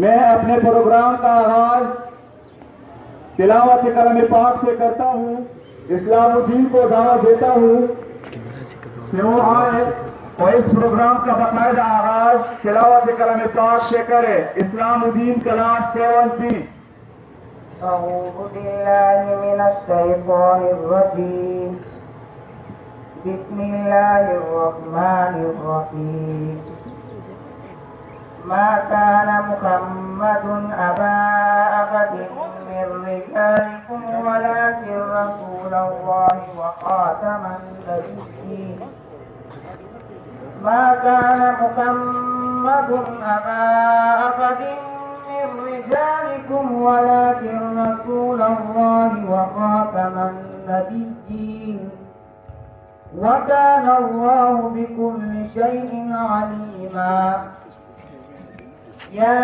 मैं अपने प्रोग्राम का आगाज तिलावत कलाम पाक से करता हूँ। इस्लामुद्दीन को दावत देता हूँ कि वो आए और इस प्रोग्राम का बाकायदा आगाज तिलावत कलाम पाक से करे। Islamuddin class 7B। أعوذ بالله من الشيطان الرجيم. بسم الله الرحمن الرحيم. ما كان محمد أبا أحد من رجالكم ولكن رسول الله وخاتم النبيين. ما كان محمد أبا أحد من رجالكم ولكن رسول الله وخاتم النبيين وكان الله بكل شيء عليما. يا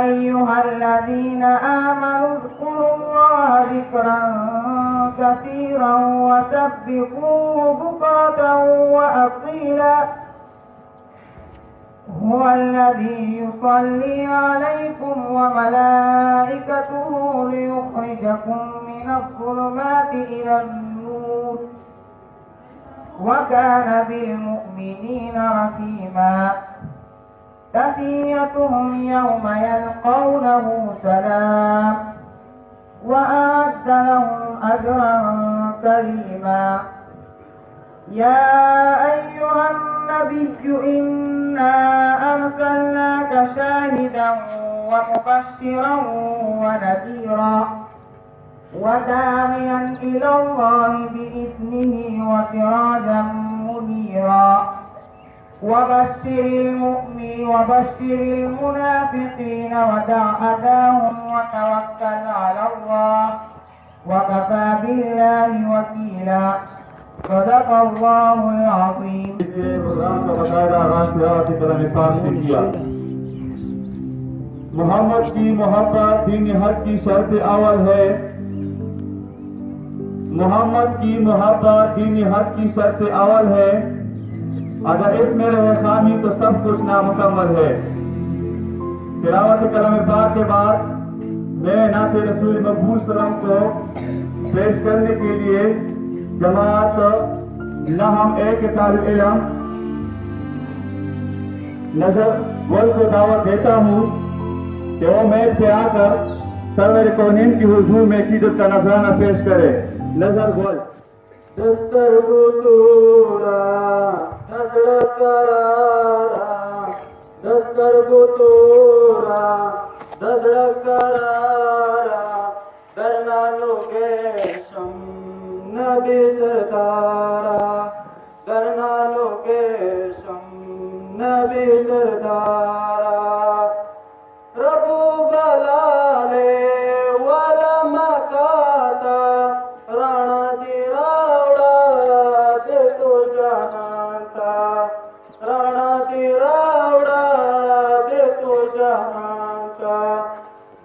أيها الذين آمنوا اذكروا الله ذكرا كثيرا وسبحوه بكرة وأصيلا. هو الذي يصلي عليكم وملائكته ليخرجكم من الظلمات إلى النور وكان بالمؤمنين رحيما. تحيتهم يوم يلقونه سلام وأعد لهم أجرا كريما. يا أيها النبي إنا أرسلناك شاهدا ومبشرا ونذيرا وداعيا إلى الله بإذنه وسراجا منيرا. وبشر المنافقين ودع أذاهم وتوكل على الله وكفى بالله وكيلا. صدق الله العظيم. मोहम्मद की मोहब्बत दीन हक की शर्त अव्वल है। मोहम्मद की मोहब्बत दीन हक की शर्त अव्वल है। अगर इसमें रहे खामी तो सब कुछ नामुकम्मल है। तिलावत कलाम पाक के बाद मैं नाते रसूल मकबूल सलाम को पेश करने के लिए जमात नहम एक तालिब इल्म नजर वल को दावत देता हूँ कि वो मैच पे आकर सरवर कौनीन की हुजूर में कीदत का नजराना पेश करे। नजर वल दस्तर गुतूरा नजर करारा दस्तर गुतूरा नजर करारा दरना लोगे शम नबी सरदारा दरना लोगे शम नबी सरदारा रबू बलाले वाला मकाता राणा दी रावड़ा दे तो जहांता राणा दी रावड़ा दे तो जहांता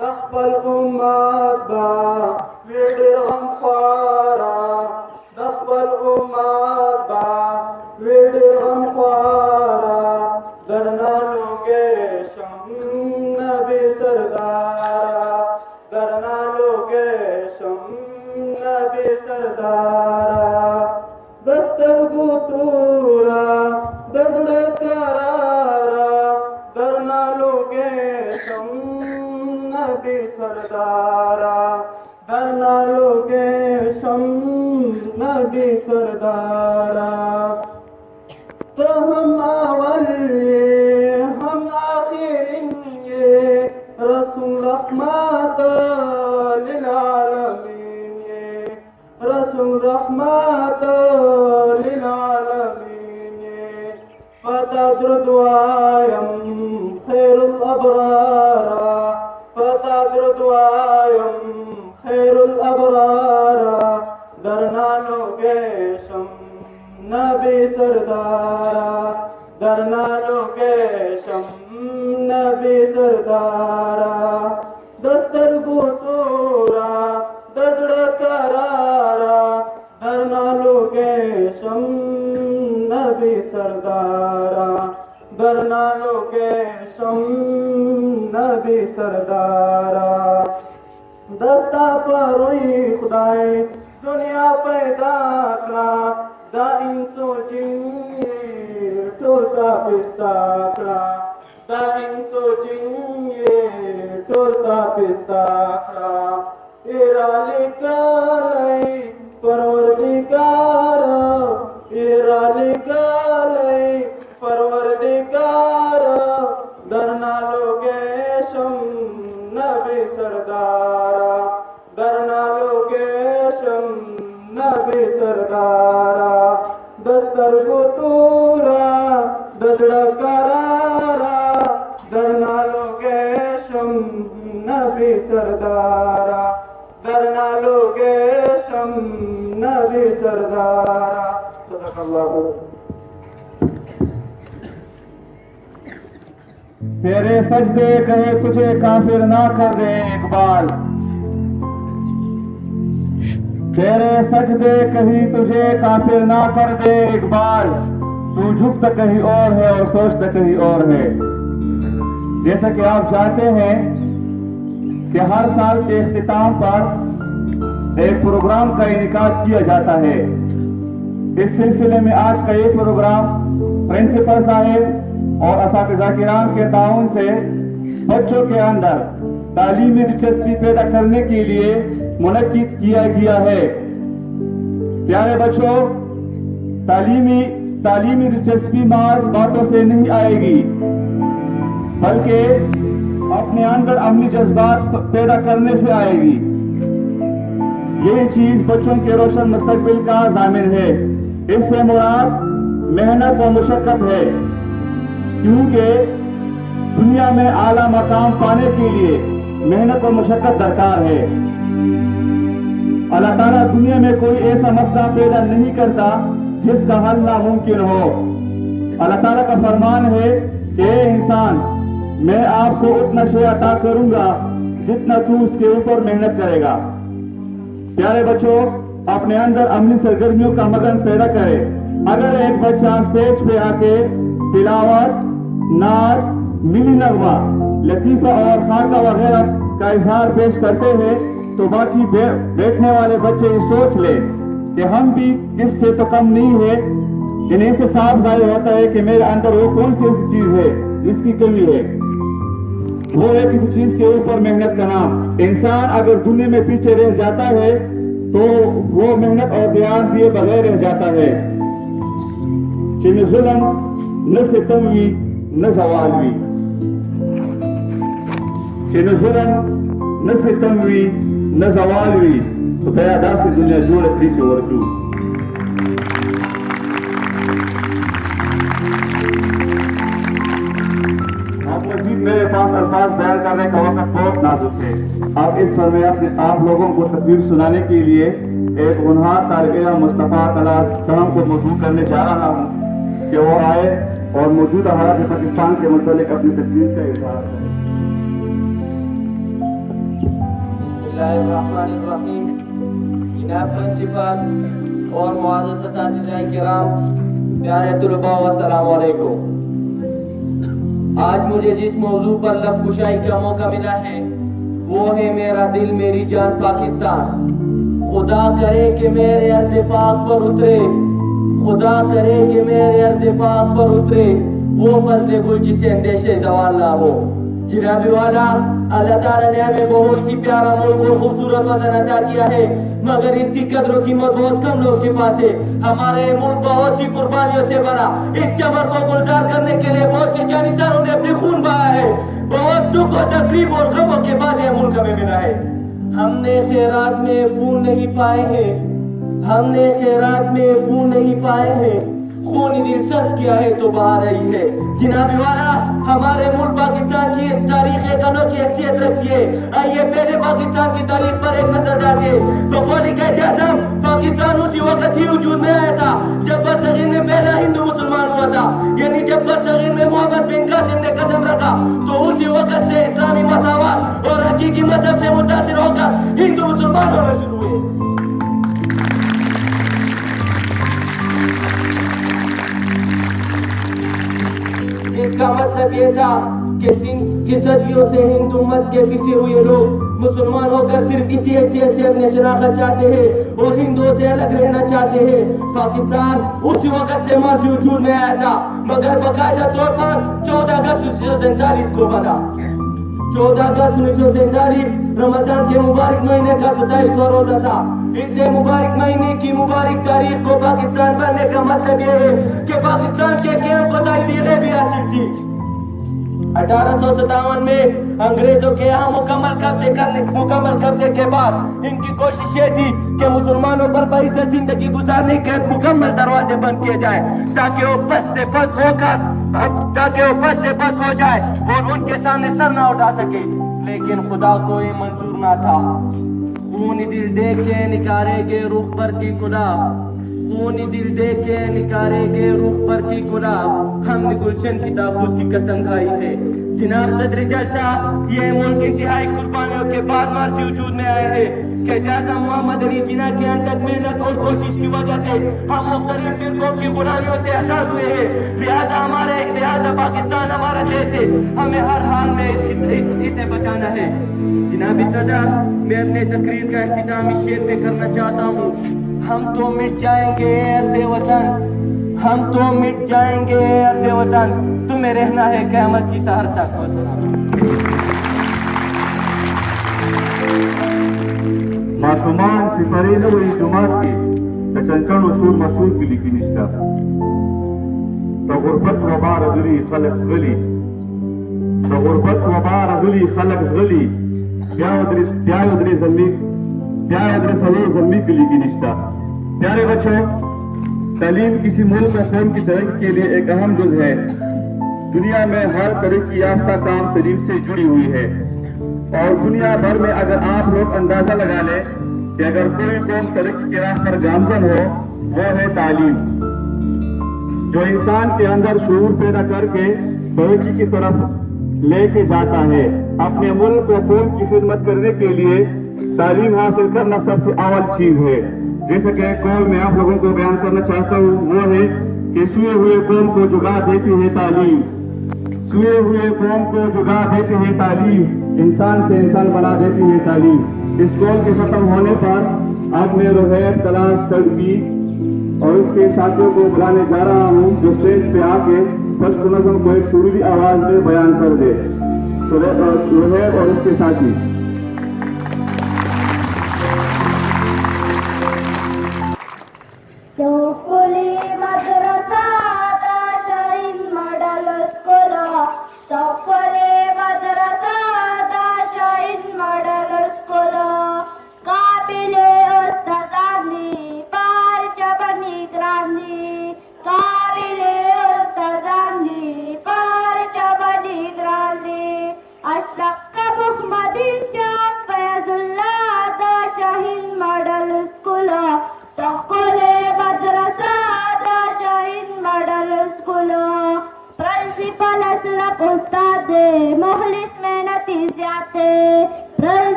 दखल उम्मत बा वीडिर हम पारा दखल उम्मत बा वीडिर हम पारा दरना लोगे शम नबी सरदारा दरना लोगे शम नबी सरदारा दस्तर गुतूरा दजड़ करारा दरना लोगे शम नबी सरदारा दरना लोगे शम नबी सरदारा। तो हम अव्वल हम आखिर ये रसूल रहमत लिल आलमीन ये रसूल रहमत लिल आलमीन ये فتدردوايم خير الأبرار فتدردوايم خير الأبرار درنا لوكيشم نبي سردارا درنا لوكيشم نبي سردارا دستر गुतूरा दजड़ करारा दरना लोकेशम नबी सरदारा दरना लोकेशम नबी सरदारा दस्ता पर हुई खुदाए दुनिया पैदा करा दाइन सोचिए टोलता पिस्ता करा दाइन सोचिए टोलता पिस्ता करा इराली काले परवरदिगार इराली काले परवरदिगार दरना लोगेशम नबी सरदारा दरना लोगेशम नबी सरदारा दस्तर गुतूरा दसड़ा करारा दरना लोगेशम नबी सरदारा दरना लोगेशम नबी सरदारा सदकल्लाहु। तेरे सजदे कहे तुझे काफिर ना कर दे इकबाल, तेरे सजदे कहीं तुझे काफिर ना कर दे इकबाल, तू झुकता कहीं और है और सोचता कहीं और है। जैसा कि आप जानते हैं कि हर साल के इख्तिताम पर एक प्रोग्राम का इनेकाद किया जाता है। इस सिलसिले में आज का ये प्रोग्राम प्रिंसिपल साहिब और असातिज़ा किराम के ताउन से बच्चों के अंदर तालीमी दिलचस्पी पैदा करने के लिए मुनक्किद किया गया है। प्यारे बच्चों, तालीमी दिलचस्पी महज बातों से नहीं आएगी, बल्कि अपने अंदर अमली जज्बात पैदा करने से आएगी। ये चीज बच्चों के रोशन मुस्तकबिल का जामिन है। इससे मुराद मेहनत और मुशक्कत है, क्योंकि दुनिया में आला मकाम पाने के लिए मेहनत और मुशक्कत दरकार है। अल्लाह ताला दुनिया में कोई ऐसा मसला पैदा नहीं करता जिसका हल नामुमकिन हो। अल्लाह ताला का फरमान है कि इंसान, मैं आपको उतना शे अता करूंगा जितना तू उसके ऊपर मेहनत करेगा। प्यारे बच्चों, अपने अंदर अमली सरगर्मियों का मगन पैदा करे। अगर एक बच्चा स्टेज पे आके तिलावत, नात, मिली नगमा, लतीफा और खाका वगैरह का इजहार पेश करते हैं तो बाकी बैठने वाले बच्चे ये सोच ले कि हम भी इससे तो कम नहीं है। इन्हें से साफ जाहिर होता है कि मेरे अंदर वो कौन सी चीज है जिसकी कमी है। वो है किसी चीज के ऊपर मेहनत करना। इंसान अगर दुनिया में पीछे रह जाता है तो वो मेहनत और ध्यान दिए बगैर रह जाता है। जुल्म न सितम हुई न सवाल हुई, जुल्म न सितम हुई न सवाल हुई तो पैदा से दुनिया जोड़ थी वर्षू। मेरे पास अल्फाज बयान करने का वक्त बहुत नाजुक है। अब इस पर मैं अपने आप लोगों को तकरीर सुनाने के लिए एक गुनहार तालिब मुस्तफा कलाम को मौजूद करने जा रहा हूँ कि वो आए और मौजूदा हालात पाकिस्तान के मुतालिक अपनी तकरीर का इजहार करें। प्रिंसिपल और मुआज़्ज़ज़ असातिज़ाए किराम, प्यारे तुलबा व अस्सलाम वालेकुम। आज मुझे जिस मौजू पर लब कुशाई का मौका मिला है वो है मेरा दिल मेरी जान पाकिस्तान। खुदा करे कि मेरे अर्ज़ पाक पर उतरे, खुदा करे कि मेरे अर्ज़ पाक पर उतरे वो फज़्ल गुल जिसे अंदेशे ज़वाल ना हो। जनाबी वाला, अल्लाह ताला ने हमें बहुत ही प्यारा मुल्क और खूबसूरत वतन अता किया है, मगर इसकी कद्र और कीमत बहुत कम लोगों के पास है। हमारे मुल्क बहुत ही कुर्बानियों से बना। इस चमन को गुलजार करने के लिए बहुत से जानिसारों ने अपने खून बहाया है। बहुत दुख और तकलीफ और गमों के बाद यह मुल्क हमें मिला है। हमने खैरात में फूल नहीं पाए हैं, हमने खैरात में फूल नहीं पाए हैं, खून दिल सर्द किया है तो बहा रही है। जनाबी वाला, हमारे मुल्क पाकिस्तान की तारीख एक अनोखी हैसियत रखती है। आइए पहले पाकिस्तान की तारीख पर एक नजर डालते। बकौल कायद-ए-आज़म पाकिस्तान उसी वक्त ही वजूद में आया था जब बरसगीर में पहला हिंदू मुसलमान हुआ था, यानी जब बरसगीर में मोहम्मद बिन कासिम ने कदम रखा तो उसी वक्त से इस्लामी मसावत और हकीकी मजहब से मुतासिर होकर हिंदू मुसलमान होना शुरू हुए। इसका मतलब ये था कि कि सदियों से हिंदू मत के पिसे हुए लोग मुसलमान होकर सिर्फ इसी हैसियत से अपने शनाख्त चाहते हैं और हिंदुओं से अलग रहना चाहते हैं। पाकिस्तान उसी वक्त से माजी वजूद में आया था, मगर बाकायदा तौर पर 14 अगस्त 1947 को बना। 14 अगस्त 1947 रमजान के मुबारक महीने का 27वां रोजा था। इतने मुबारक महीने की मुबारक तारीख को पाकिस्तान बनने का मतलब ये है कि पाकिस्तान के कैम को तहसीलें भी हासिल थी। 1857 में अंग्रेजों के यहाँ मुकम्मल कब्जे के बाद इनकी कोशिश ये थी कि मुसलमानों पर बेइज्जत जिंदगी गुजारने के मुकम्मल दरवाजे बंद किए जाए ताकि वो बस से बस हो जाए और उनके सामने सर ना उठा सके। लेकिन खुदा को ये मंजूर ना था। खूनी दिल देख के निकारेगे रुख पर की गुलाब, खूनी दिल देख के निकारेगे रुख पर की गुलाब। हमने गुलशन की तहफ़्फ़ुज़ की कसम खाई है। जनाब सदर जलसा ये मुल्क इंतहाई कुर्बानियों के बाद मार्ची वजूद में आए हैं कि जैसा मोहम्मद अली जिन्ना की अनथक मेहनत और कोशिश की वजह से हम मुख्तलिफ फिरकों की गुलामियों से आजाद हुए हैं। लिहाजा पाकिस्तान हमारा देश है, हमें हर हाल में इसे बचाना है। जनाब सदर, मैं अपने तकरीर का इख्तिताम इस शेर पे करना चाहता हूँ। हम तो मिट जाएंगे अर्ज़े वतन, हम तो मिट जाएंगे अर्ज़े वतन, तुम्हें रहना है क़यामत की सहर तक। मासूमान सिफारी न वही जुमात की तचंचन उसूल मसूल की लिखी निश्ता तो गुर्बत वबार अगली खलक गली, तो गुर्बत वबार अगली खलक गली प्यारे जम्मी की लिखी निश्ता। प्यारे बच्चों, तालीम किसी मुल्क में कौम की तरक्की के लिए एक अहम जुज़ है। दुनिया में हर तरक्की याफ्ता काम तालीम से जुड़ी हुई है और दुनिया भर में अगर आप लोग अंदाजा लगा लें कि अगर कोई कौम तरक्की के राह पर गामजन हो, वो है तालीम, जो इंसान के अंदर शऊर पैदा करके तरक्की की तरफ लेके जाता है। अपने मुल्क को कौम की खिदमत करने के लिए तालीम हासिल करना सबसे अव्वल चीज है। जैसे कि कौल मैं आप लोगों को बयान करना चाहता हूँ, वो है कि सोए हुए कौम को जुगा देती है तालीम, सोए हुए कौम को जुगा देती है तालीम, इंसान से इंसान बना देती है तालीम। इस कौल के खत्म होने पर अब मैं रोहैब तलाश तड़पी और इसके साथियों को बुलाने जा रहा हूँ जो स्टेज पे आके फर्स्ट नज़म को एक सुरीली आवाज में बयान कर दे। रोहैब और इसके साथी।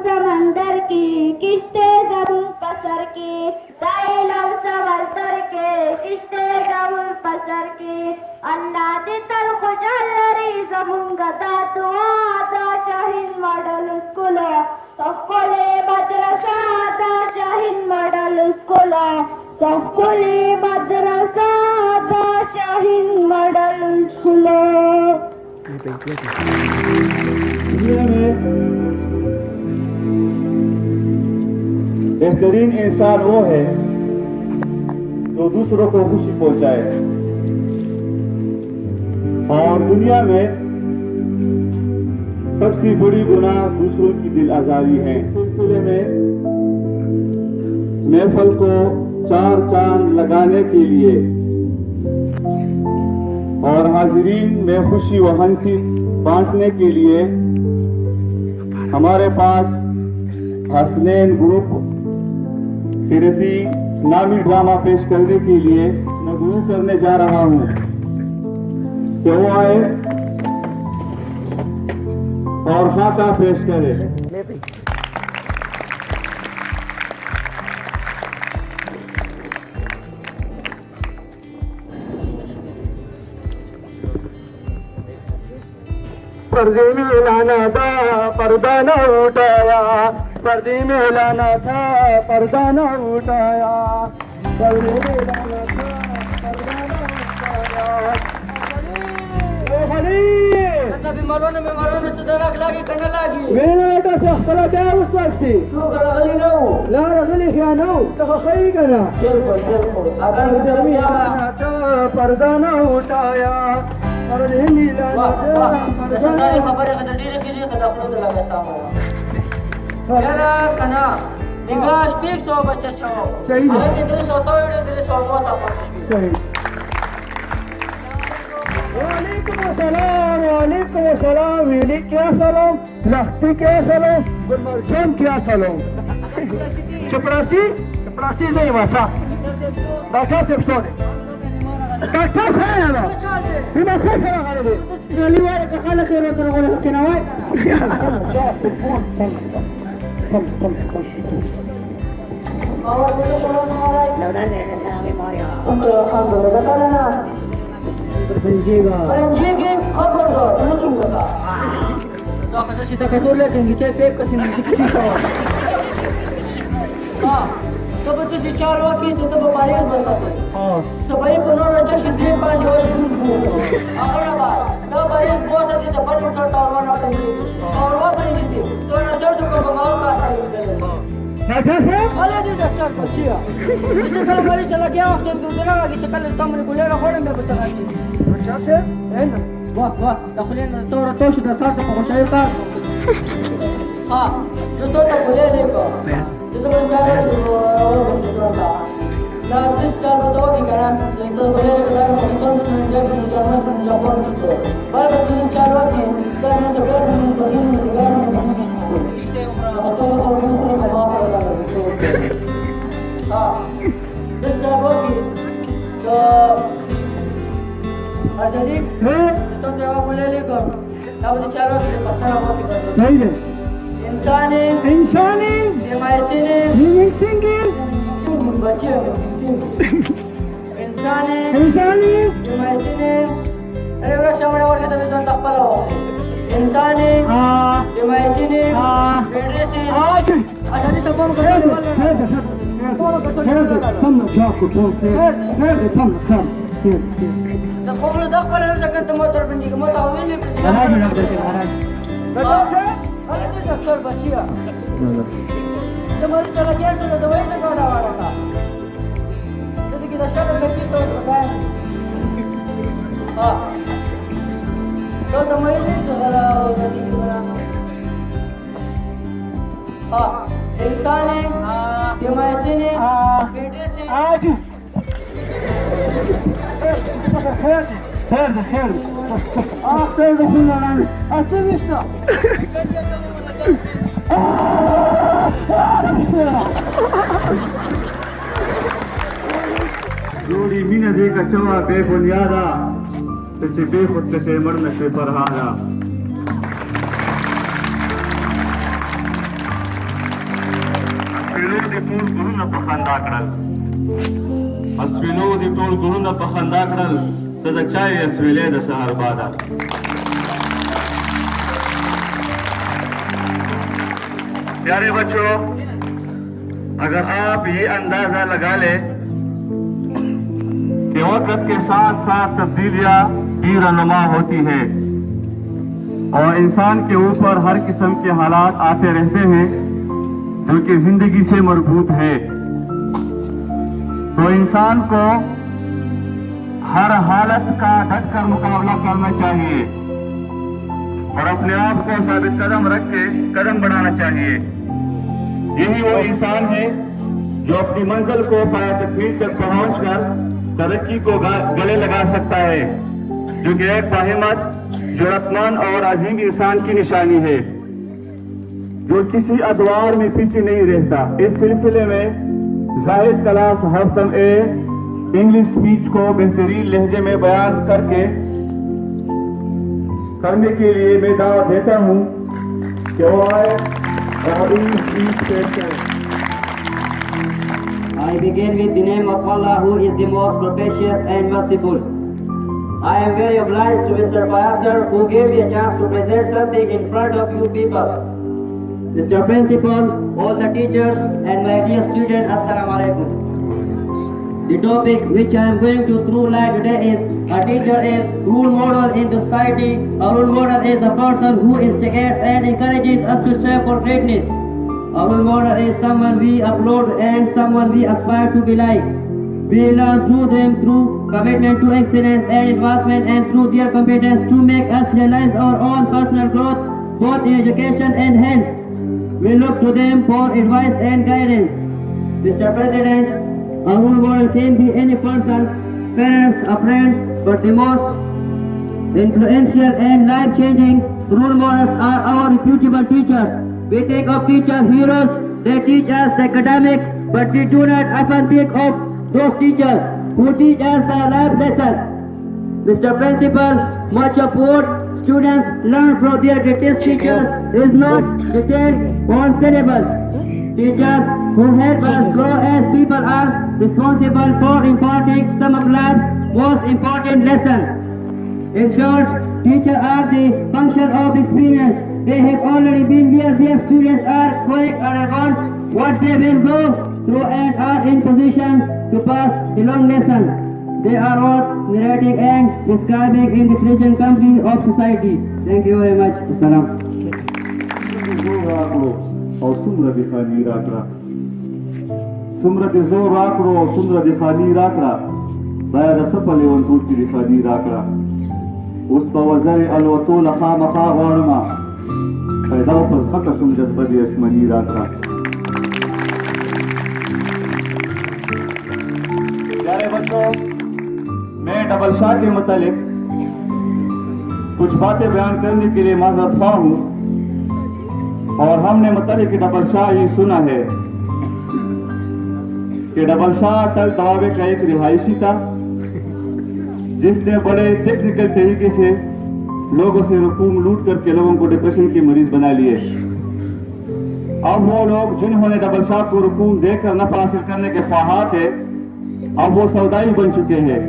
समंदर की किश्ते ज़मीन पसर की, दाइलम सवंतर के किश्ते ज़मीन पसर की, अल्लाह दे तल खुजलरी ज़मीन गदा दुआ दा शाहीन मॉडल स्कूल, सफले मदरसा दा शाहीन मॉडल स्कूल, सफले मदरसा दा शाहीन मॉडल स्कूल। बेहतरीन इंसान वो है जो दूसरों को खुशी पहुंचाए और दुनिया में सबसे बड़ी गुनाह दूसरों की दिल आजारी है। इस सिलसिले में महफिल को चार चांद लगाने के लिए और हाजिरीन में खुशी व हंसी बांटने के लिए हमारे पास हसनैन ग्रुप फिरती नामी ड्रामा पेश करने के लिए मजबूर करने जा रहा हूँ कि वो आए और खाका पेश करे। पर्दे में लाना था पर्दा न उठाया, पर्दे में लाना था पर्दा न उठाया, पर्दे में लाना था पर्दा न उठाया। मरोने से दरक लागी करने लागी मेरा बेटा से खला क्या उस तक से तो गली नो ला रगली क्या नो तो खई करना बिल्कुल अगर जमीन लाना था पर्दा न उठाया, पर्दे में लाना था पर्दा न खबर है कि डीरे की खदा खुद लगा सामने मेरा कना निगाह स्पीक सो बच्चा छो सही है। अरे तेरे सोतो तेरे सोतो था सही। वालेकुम अस्सलाम वेली क्या सलाम लख्ती क्या सलाम गुलमर्जन क्या सलाम चपरासी नहीं वैसा डॉक्टर से स्टोर डॉक्टर से है ना बिना से है ना गली वाले का खाना खैर तो बोले कि ना भाई और मुझे बोलना आ रहा है लौटा लेने से हमें मारिया हम बोले बता ना बंजीगा जी खबर दो तुम चुप लगा तो कदा सीधा कटोर ले देंगे चाहे फेंक कसी नहीं किसी को हां तो बच्चे चार वाकी तो बारी बसाते हां सबाई को नो रचर सिद्धि पांडे हो आखिर बात तो बारी बहुत सारी सफर उठा तारवाना कर और वो बनी थी तो नजर तो को माल का साइड दे डॉक्टर साहब वाले दिन डॉक्टर बच्चिया इसे कल बारी चला गया वक्त तो देना लगी तो कल तुम ने बोले रखो मैं बता रही डॉक्टर साहब है ना वाह दखलेنا الثوره توش ده صارت بخشيطه ها तो बोले देखो तो मैं जा रहा हूं لا تستر بتوقي كلام तो बोले كلام तो من ده من جامعه من جابون तो पर تستر وقت तो मैं सब من بدين من كلام तो हाँ تستر وقت तो अर्जदी तो देवा बोले लेको अब तो चारों से पत्थर हुआ कि सही है इंसानी इंसानी सिंगिंग बच्चे इंसानी अरे वृक्ष में और कहते हैं तप्पल हो इंसानी डिवाइसिनी बेड्रेसी अच्छा नहीं सब को ده قبل دخل انا سكنت موتر بنجي موتر وين انا اجي نقدر كده انا دكتور بچيا तुम्हारी तरह क्या तो दवाई ना खाना वाला था तो किधर शक्ल करती तो बताएं हां तो तुम्हारी लिए तो गति की बना हां इंसान है डिवाइस है बेटे से आज خير خير كنا نعمل أتمشى जोड़ी मीना दे का चवा बेबुनियादा तसे बेखुद तसे मरने से फरहाना اسویلو دی ټول ګلونه په خندا کړل ته د چای اسویلې د سحر بادا प्यारे बच्चों अगर आप ये अंदाजा लगा लें कि वक्त के साथ साथ तब्दीलियां भी रनुमा होती है और इंसान के ऊपर हर किस्म के हालात आते रहते हैं जो कि जिंदगी से मरबूत है तो इंसान को हर हालत का डट कर मुकाबला करना चाहिए और अपने आप को साबित कदम रख के कदम बढ़ाना चाहिए। यही वो इंसान है जो अपनी मंजिल को पाया तकमील तक पहुंचकर तरक्की को गले लगा सकता है, जो कि एक बाहिम्मत, जरूरतमंद और अजीम इंसान की निशानी है। जो किसी अदवार में पीछे नहीं रहता। इस सिलसिले में जाहिद क्लास हफ्तम ए इंग्लिश स्पीच को बेहतरीन लहजे में बयान करने के लिए मैं दावत देता हूँ कि वो आए और स्पीच पेश करें। I begin with the name of Allah, who is the most propitious and merciful. I am very obliged to Mr. Payasar, who gave me a chance to present something in front of you people. Mr. Principal, all the teachers, and my dear students, Assalamu alaikum. The topic which I am going to through light today is a teacher is role model in the society. A role model is a person who instigates and encourages us to strive for greatness. A role model is someone we applaud and someone we aspire to be like. We learn through them through commitment to excellence and advancement, and through their competence to make us realize our own personal growth, both in education and health. We look to them for advice and guidance. Mr. President, a role model can be any person, parents, a friend, but the most influential and life-changing role models are our reputable teachers. We think of teacher heroes, they teach us the academics, but we do not often think of those teachers who teach us the life lesson. Mr. Principal, much of what students learn from their greatest teachers is not detailed on syllabus. Teachers who help us grow as people are responsible for imparting some of life's most important lessons. In short, teachers are the function of experience. They have already been where their students are going undergone what they will go through and are in position to pass the long lesson. They are all narrating and describing in the present company of society. Thank you very much. Assalam. और सुमरत खानी राकरा सुमरत जोर राकरो सुमरत खानी राकरा बायद सफल वन दूर की खानी राकरा उस बवज़र अलवतो लखा मखा वारमा पैदा पस फक सुम जज्बत यसमनी राकरा। प्यारे बच्चों, मैं डबल शाह के मुतालिक कुछ बातें बयान करने के लिए माज़रत ख्वाह हूँ। और हमने मतलब कि डबल शाह ये सुना है कि डबल शाह टल दवाबे का एक रिहायशी था जिसने बड़े टेक्निकल तरीके से लोगों से रकूम लूट करके लोगों को डिप्रेशन के मरीज बना लिए। अब वो लोग जिन्होंने डबल शाह को रकूम देकर नफा हासिल करने के ख्वाहात थे, अब वो सौदाई बन चुके हैं।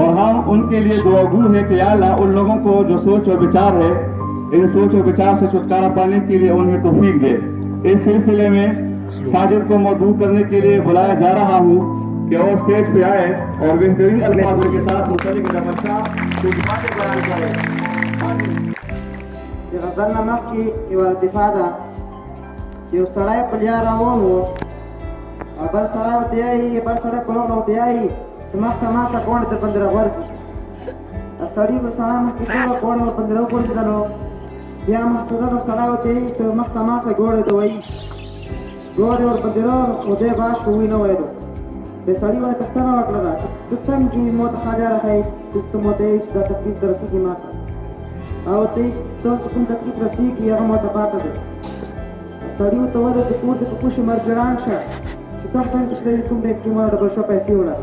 और हम उनके लिए दुआगू है कि या अल्लाह उन लोगों को जो सोच और विचार है, इन सोच और विचार से छुटकारा पाने के लिए उन्हें तौफीक दे। इस सिलसिले में साजिद को मौजू करने के लिए बुलाया जा रहा हूँ कि वो स्टेज पे आए और बेहतरीन अल्फाजों के साथ मुतल्लिक़ डबल शाह कुछ बातें बयान करें। غزلنا مخکې یوه دفاع ده چې یو سړی په لار روان و او بل سړی ورته وایي بل سړی په روغله ورته وایي چې مخته ماسه غونډې در باندې راغورځي. سړي به سړی مخکې ټوله غونډه ور باندې راغورځېدلو، بیا مخته ځه سړی ورته وایي چې مخته ماسه ګوړې ته وایي ګوړې ور باندې راغلو خو دی باش خو وی نه ویلو. بیا سړي باندې پوښتنه وکړله چې ته څنګه مو ته خاجره ښایي ته مو ته وایي چې دا تکلیف در رسېږي ما ته او ته تاسو کوم تکلیف رسېږي هغه ما ته پاته دی. سړي ورته وویل چې کور دې په کوشي مرجړان شه چې تا ټایم کې چې دی کوم دی چې ما ډبل شاه پیسې وړه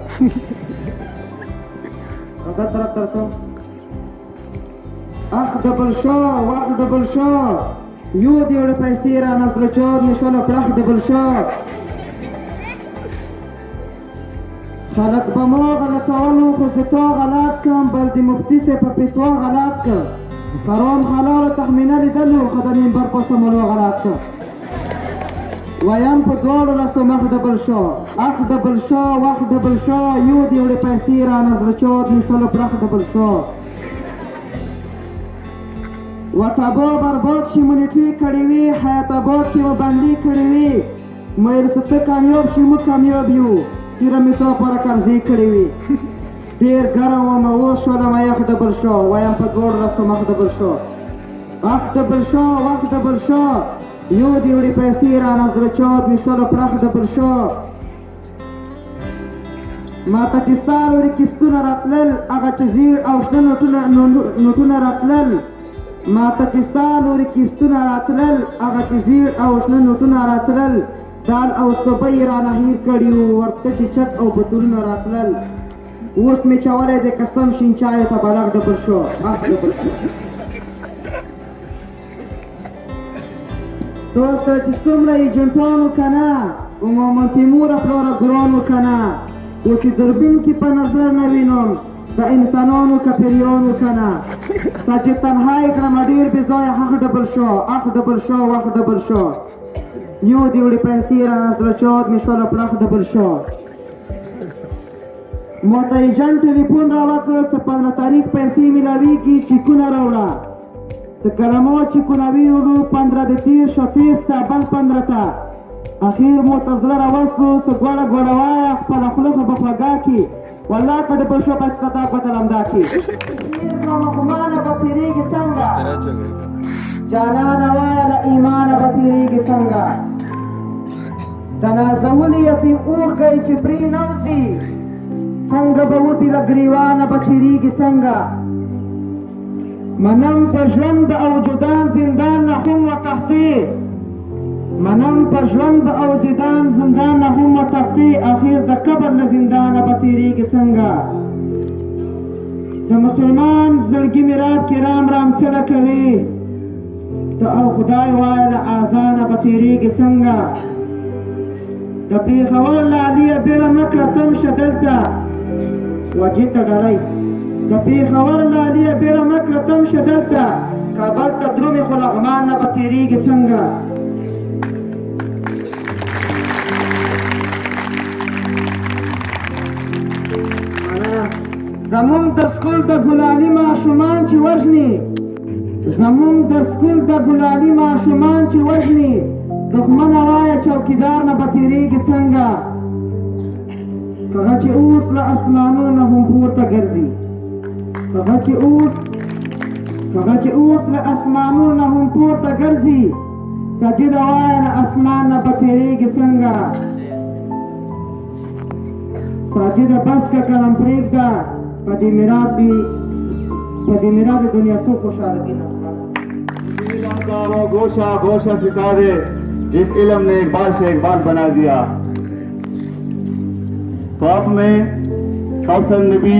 غزل طرف ته رسم. اخ ډبل شاه واخ ډبل شاه یو دې وړه پیسې را نظر چار مې شوله پړح ډبل شاه خلق به ما غلطولو خو زه تا غلط کړم بل د مفتي صاحب په فتوا غلط کړ حرام حلال تخمینه لیدلو خو د منبر په سملو غلط کړ ویم په دواړو لاسو مخ ډبل شاه اخ ډبل شاه واخ ډبل شاه یو دې وړې پیسې را نظر چار مې شوله پړح ډبل شاه وطبا برباد شي منیټي کړې وي حیات آباد کې مو بندي کړې وي مېر څه کامیاب شي موږ کامیاب یو سیره مې تا پره قرضې کړې وي ډېر ګرم وم اوس شولم یخ ډبل شاه وایم په دواړو لاسو مخ ډبل شاه اخ ډبل شاه واخ ډبل شاه یو دې وړې پیسې را نظر چاد مې شوله پړح ډبل شاه ما ته چې ستا لورې کیستونه راتلل هغه چې زیړ او شنه نوټونه راتلل ما ته چې ستا نورې کیسټونه راتلل هغه چې زیړ او شنه نوټونه راتلل دال او سبی رانه هیر کړي وو ورته چې چت او بتولونه راتلل اوس مې چولی دی قسم شین چایو ته بلغ ډبل شو ډبل شو دوسته چې څومره ایجنټان و که نه و محمد تیموره پلاره ګران و که نه و چې دوربین کې په نظر نه وینم د انسانانو که پیریان و که نه سجد تنها یې کړمه ډېر بې ځایه حق ډبل شو اخ ډبل شو وخ ډبل شو نیو دې وړې پیسې رانه زړه چاود مې شوله پړخ ډبل شو ما ته ایجنټ ټلیفون راوکړ څه 15 تاریخ پیسې میلاویږي چیکونه راوړه څه کلمو چیکونه ویوړو 15 د تېر شو 30 ته بل 15 ته اخیر مو ته زړه راوستو څه ګوړه ګوړه وایه خپله خوله خو به خوږه کړي والله که ډبل شو بس کتا بدل همدا کړي مانه به تېرېږي څنګه جانانه وایه له ایمانه به تېرېږي څنګه د نازولي یتیم اوښکی چې پرې نوځي څنګه به وځي له ګریوانه به تېرېږي څنګه منم په ژوند د اوجدان زندان نه هم وتښتې منم په ژوند د اوجدان زندان نه هم وتښتې اخر د قبر له زندانه به تېرېږي څنګه د مسلمان زړګي میراب کې رام رام څله کوي ته او خدای وایه له اذانه به تېرېږي څنګه د پېښور له علي بیړه مه کړه تم شه دلته وجې ته ډالۍ د پېښور له علي بیړه مه کړه تم شه دلته کابل ته درومې خو لغمان نه به تېرېږي څنګه زمونږ د سکول د ګلالي ماشومان چې وژني زمونږ د سکول د ګلالي ماشومان چې وژني دښمنه وایه چوکیدار نه به تېرېږي څنګه هغه چې اوس له اسمانونه هم پورته ګرځي هغه چې اوس له اسمانونه هم پورته ګرځي سجده وایه له اسمان نه به تېرېږي څنګه ساجده بس که کلم پرېږده په دې میراب دنیا څو خوشحاله دي علم کا وہ گوشہ گوشہ ستارے جس علم نے اقبال سے اقبال بنا دیا تو اب میں کوثر نبی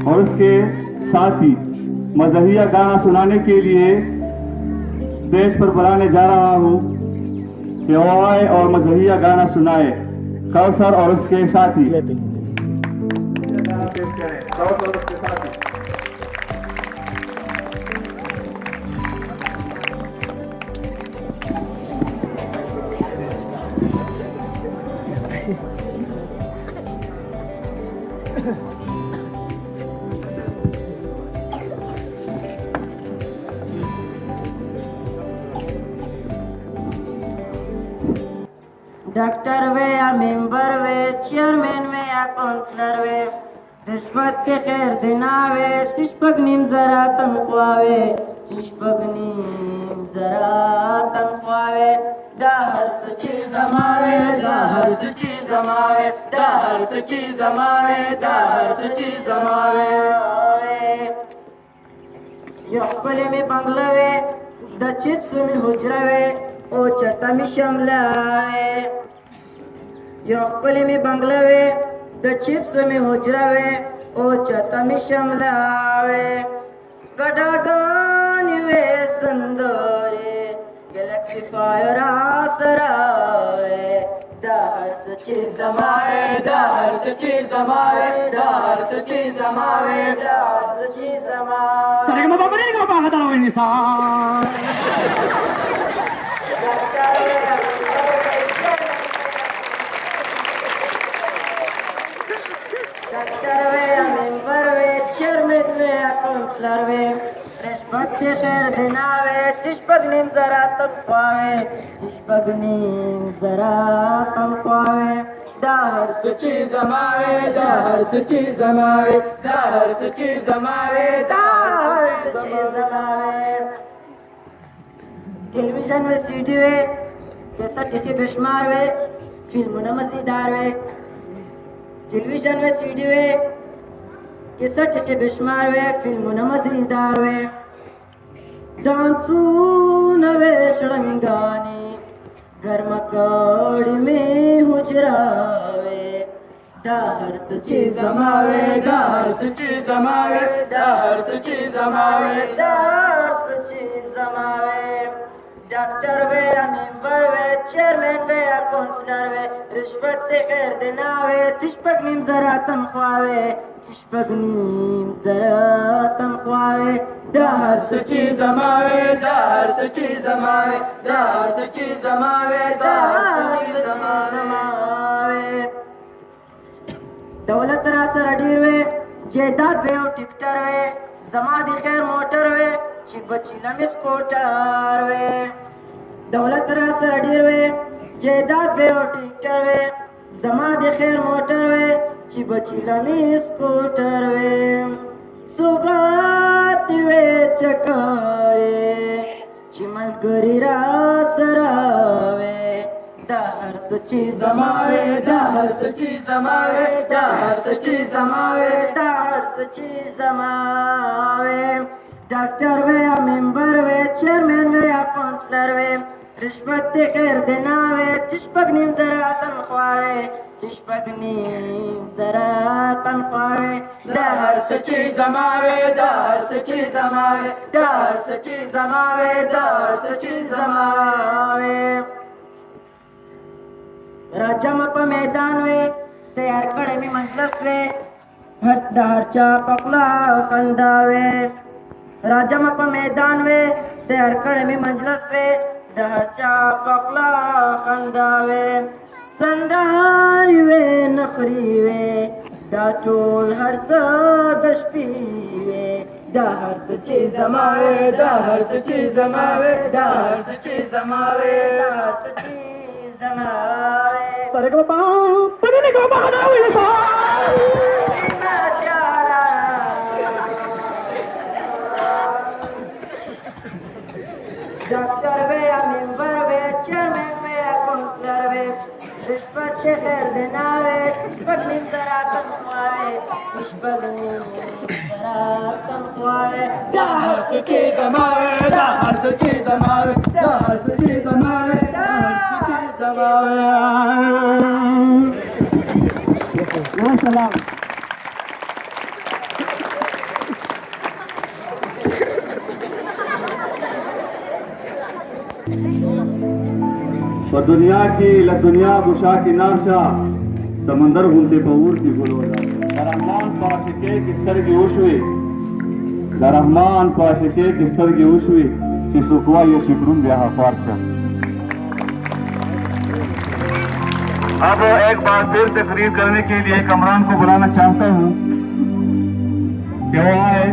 اور اس کے ساتھی مزاحیہ گانا سنانے کے لیے اسٹیج پر بلانے جا رہا ہوں کہ وہ آئے اور مزاحیہ گانا سنائے کوثر اور اس کے ساتھی ڈاکٹر وے یا ممبر وے چیئرمین وے یا کونسلر وے رشوت کے خیر دینا وے چشپک نیم ذرا تنخواہ وے چشپک نیم ذرا تنخواہ وے دا ہر سچی زماوے دا ہر سچی زماوے دا ہر سچی زماوے دا ہر سچی زماوے یو خپلې مې بنګله وې د چپسو مې حجره وې او چته مې شمله وې یو خپلې مې بنګله وې د چپسو مې حجره وې او چته مې شمله وې ګډاګانې وې سندرې ګلکسي فایر سره وې دا هر څه چې زما وې دا هر څه چې زما وې دا هر څه چې زما وې دا هر څه چې زما Saremo paparino che paga da noi sa. ڈاکٹر وے ممبر وے چیئرمین وے کونسلر وے رشوت کے خیر دینا وے چشپک نیم ذرا تنخواہ وے چشپک نیم ذرا تنخواہ وے دا ہر سچی زماوے دا ہر سچی زماوے دا ہر سچی زماوے دا ہر سچی زماوے ٹیلیویژن وے سی ڈی وے کیسٹ کے بشمار وے فلمونه مزیدار وے ٹیلیویژن وے سی ڈی وے کیسٹ کے بشمار وے فلمونه مزیدار وے डांसू नवे शड़ंगानी गर्म कौड़ी में हुजरावे डाहर सची जमावे डाहर सची जमावे डाहर सची जमावे डाहर सची जमावे डॉक्टर वे मेंबर वे चेयरमैन वे काउंसलर वे रिश्वत दे खैर देनावे तिशपक नीम जरा तनख्वावे तिशपक नीम जरा तनख्वावे डाहर सची जमावे डाहर सची जमावे डाहर सची जमावे डाहर सची जमावे दौलत रासर अडीर वे जेदाद वे और टिकटर वे जमादी खैर मोटर वे चिबची लमिस कोटर वे दौलत रासर अडीर वे जेदाद वे और टिकटर वे जमादी खैर मोटर वे चिबची लमिस कोटर वे सुबात वे चकारे चिमन गरी रासरावे डाहर सची जमावे डाहर सची जमावे डाहर सची जमावे डाहर सची जमावे डॉक्टर वे या मेंबर वे चेयरमैन वे या काउंसलर वे रिश्वत दे खैर देनावे तिशपक नीम जरा तनख्वाहे तिशपक नीम जरा तनख्वाहे डाहर सची जमावे डाहर सची जमावे डाहर सची जमावे डाहर सची जमावे राजामप मैदान वे तयार कडे मी मंजलस वे हद्दारच्या पकला कंदावे राजामप मैदान वे तयार कडे मी मंजलस वे दहाच्या पकला कंदावे संदारी वे नखरी वे डाटोल हर सदश पीवे डाहर सची जमावे डाहर सची जमावे डाहर सची जमावे डाहर सची जमावे सरगम पदने को बहानावे सा डॉक्टर वे मेंबर वे चेयरमैन वे काउंसलर वे रिश्वत के खैर देनावे तिशपक नीम जरा तनख्वाहे तिशपक नीम जरा तनख्वाहे डाहर सची जमावे डाहर सची जमावे डाहर सची जमावे डाहर सची जमावे सलाम दुनिया की दुनिया बुशा की नाशा समंदर घूमते पऊर की गुलोरा रहमान पाशिके किस्तर की उशवी रहमान पाशिके किस्तर की उशवी कि सुखवा ये शिकरुन ब्याह फारसा। अब एक बार फिर तकरीर करने के लिए कमरान को बुलाना चाहता हूँ कि वो आए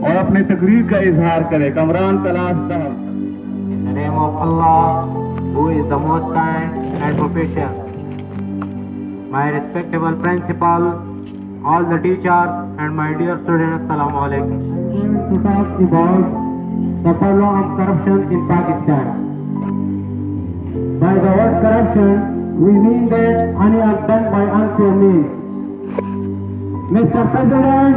और अपनी तकरीर का इजहार करे। कमरान तलाश साहब। In the name of Allah, who is the most kind and propitious. My respectable principal, all the teachers and my dear students, Assalamu alaikum. To talk about the problem of corruption in Pakistan. By the word corruption, we mean that any act done by unfair means. Mr. President,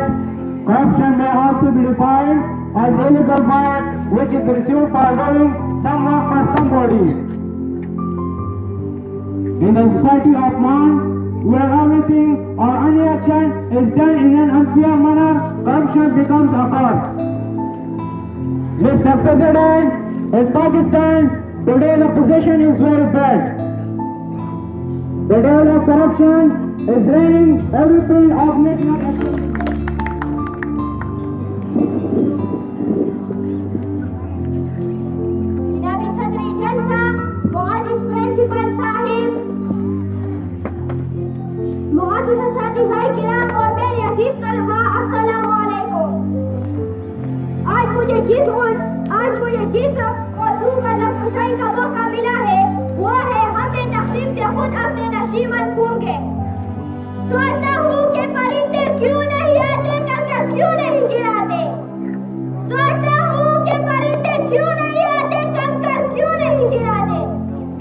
corruption may also be defined as illegal work which is received for doing some work for somebody. In the society of man, where everything or any action is done in an unfair manner, corruption becomes a cause. Mr. President, in Pakistan, today the position is very bad. The devil of corruption is reigning every field of national activity. आज मुझे जिस मौजू का लफ्ज़ का मौका मिला है वो है हमें तकलीफ से खुद अपने नशीमन होंगे। सोचता हूँ कि परिंदे क्यों नहीं आते, कंकर क्यों नहीं गिराते। सोचता हूँ कि परिंदे क्यों नहीं आते, कंकर क्यों नहीं गिराते।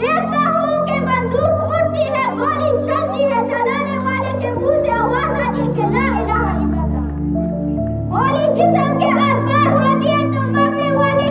देखता हूँ कि बंदूक उड़ती है, गोली चलती है, चलाने वाले के मुंह से आवाज आती है कि ला इलाहा इल्लल्लाह। गोली जिस्म के आर पार होती है तो मरने वाले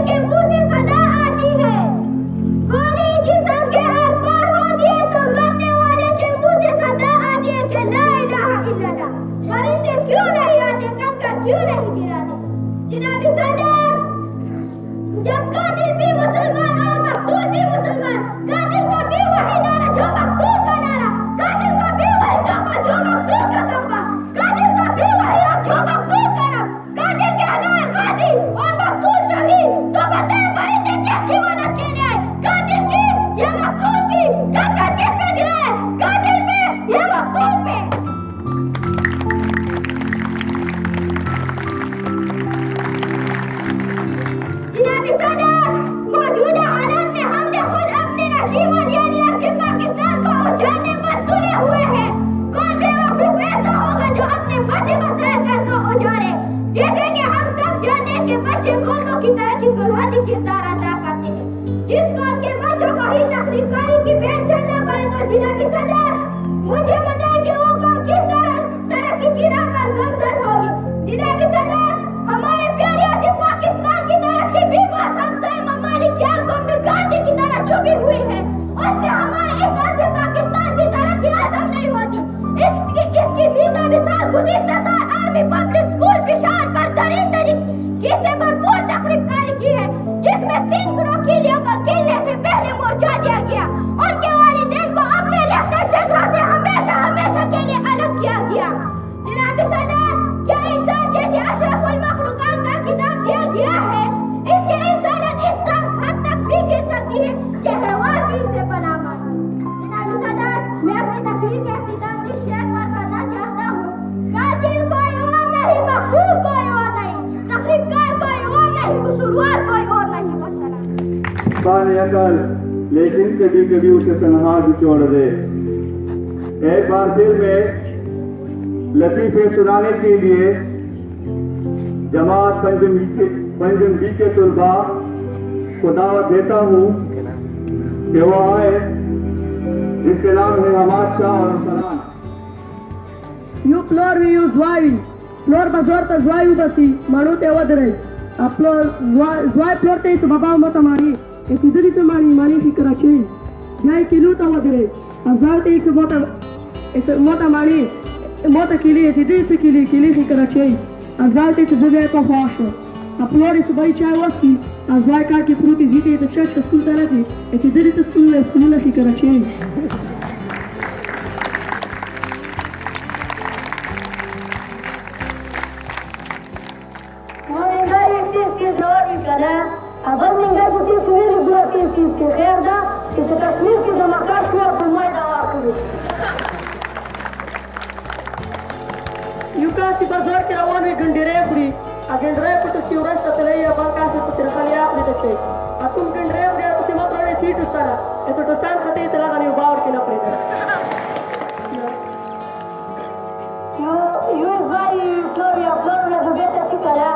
जिनाबी सदर, मुझे बताएं कि वो कौम किस तरह तरक्की की राह पर गामजन होगी। जिनाबी सदर, हमारे प्यारे अजीम पाकिस्तान की तरक्की भी बस हमसाया ममालिक के आंखों में गांधी की तरह छुपी हुई है। उससे हमारे इस अजीम पाकिस्तान की तरक्की आसान नहीं होती। इसकी सीधा मिसाल गुज़िश्ता साल आर्मी पब्लिक स्कूल पिशावर पर तरीन तरीके से भरपूर तकरीबकारी की है, जिसमें सैकड़ों किलियों को किलने से पहले मोर्चा दिया गया। उनके वालिदैन को अपने लिखते चंद्रों से हमेशा हमेशा के लिए अलग किया गया। जनाब सदर, क्या इंसान जैसे अशरफुल मखलूकात का खिताब दिया गया है? इसकी इंसानियत इस हद तक भी गिर सकती है कि हैवान भी इसे बना माने। जनाब सदर, मैं अपनी तकरीर के इख्तिताम इस शेर पर करना चाहता हूँ। कातिल कोई और नहीं, मकतूल कोई और नहीं, तकरीबकार कोई और नहीं, कसूरवार कोई और नहीं। वस्सलाम। अकल लेकिन कभी कभी उसे तन्हा भी छोड़ दे। एक बार फिर मैं लतीफे सुनाने के लिए जमात पंजम बी के तुलबा को दावत देता हूँ कि वो आए, जिसके नाम है हमाद शाह और सलाम। You plor vi us vai, plor bazorta zvai ubasi, manute wadre. A plor zvai plorte is baba mata mari. E tidri te mani fikra chei. Jai kiluta wadre. Azalte is mota mari. Mota kili e tidri se kili fikra chei. Azalte is juge ko fasho. A plor is bai chai wasi. Azai ka ki fruti jite te chach school tarati. E tidri te school fikra chei. अगर मंगा कुछ सुनी बुरा की चीज के खैर दा कि कश्मीर की धमाका हुआ तो मैं दावा करूं। युका सी बाजार के रवान में गंडेरे फ्री अगेंडरे को तो क्यूरस तले या बाका से तो सिरखालिया अपने तके अतुम गंडेरे उड़े तो सीमा पर सीट सारा ये तो सान खते चला गनी बावर के ना पड़े यू इस बारी फ्लोरिया फ्लोरिया जो बेटा सिकाया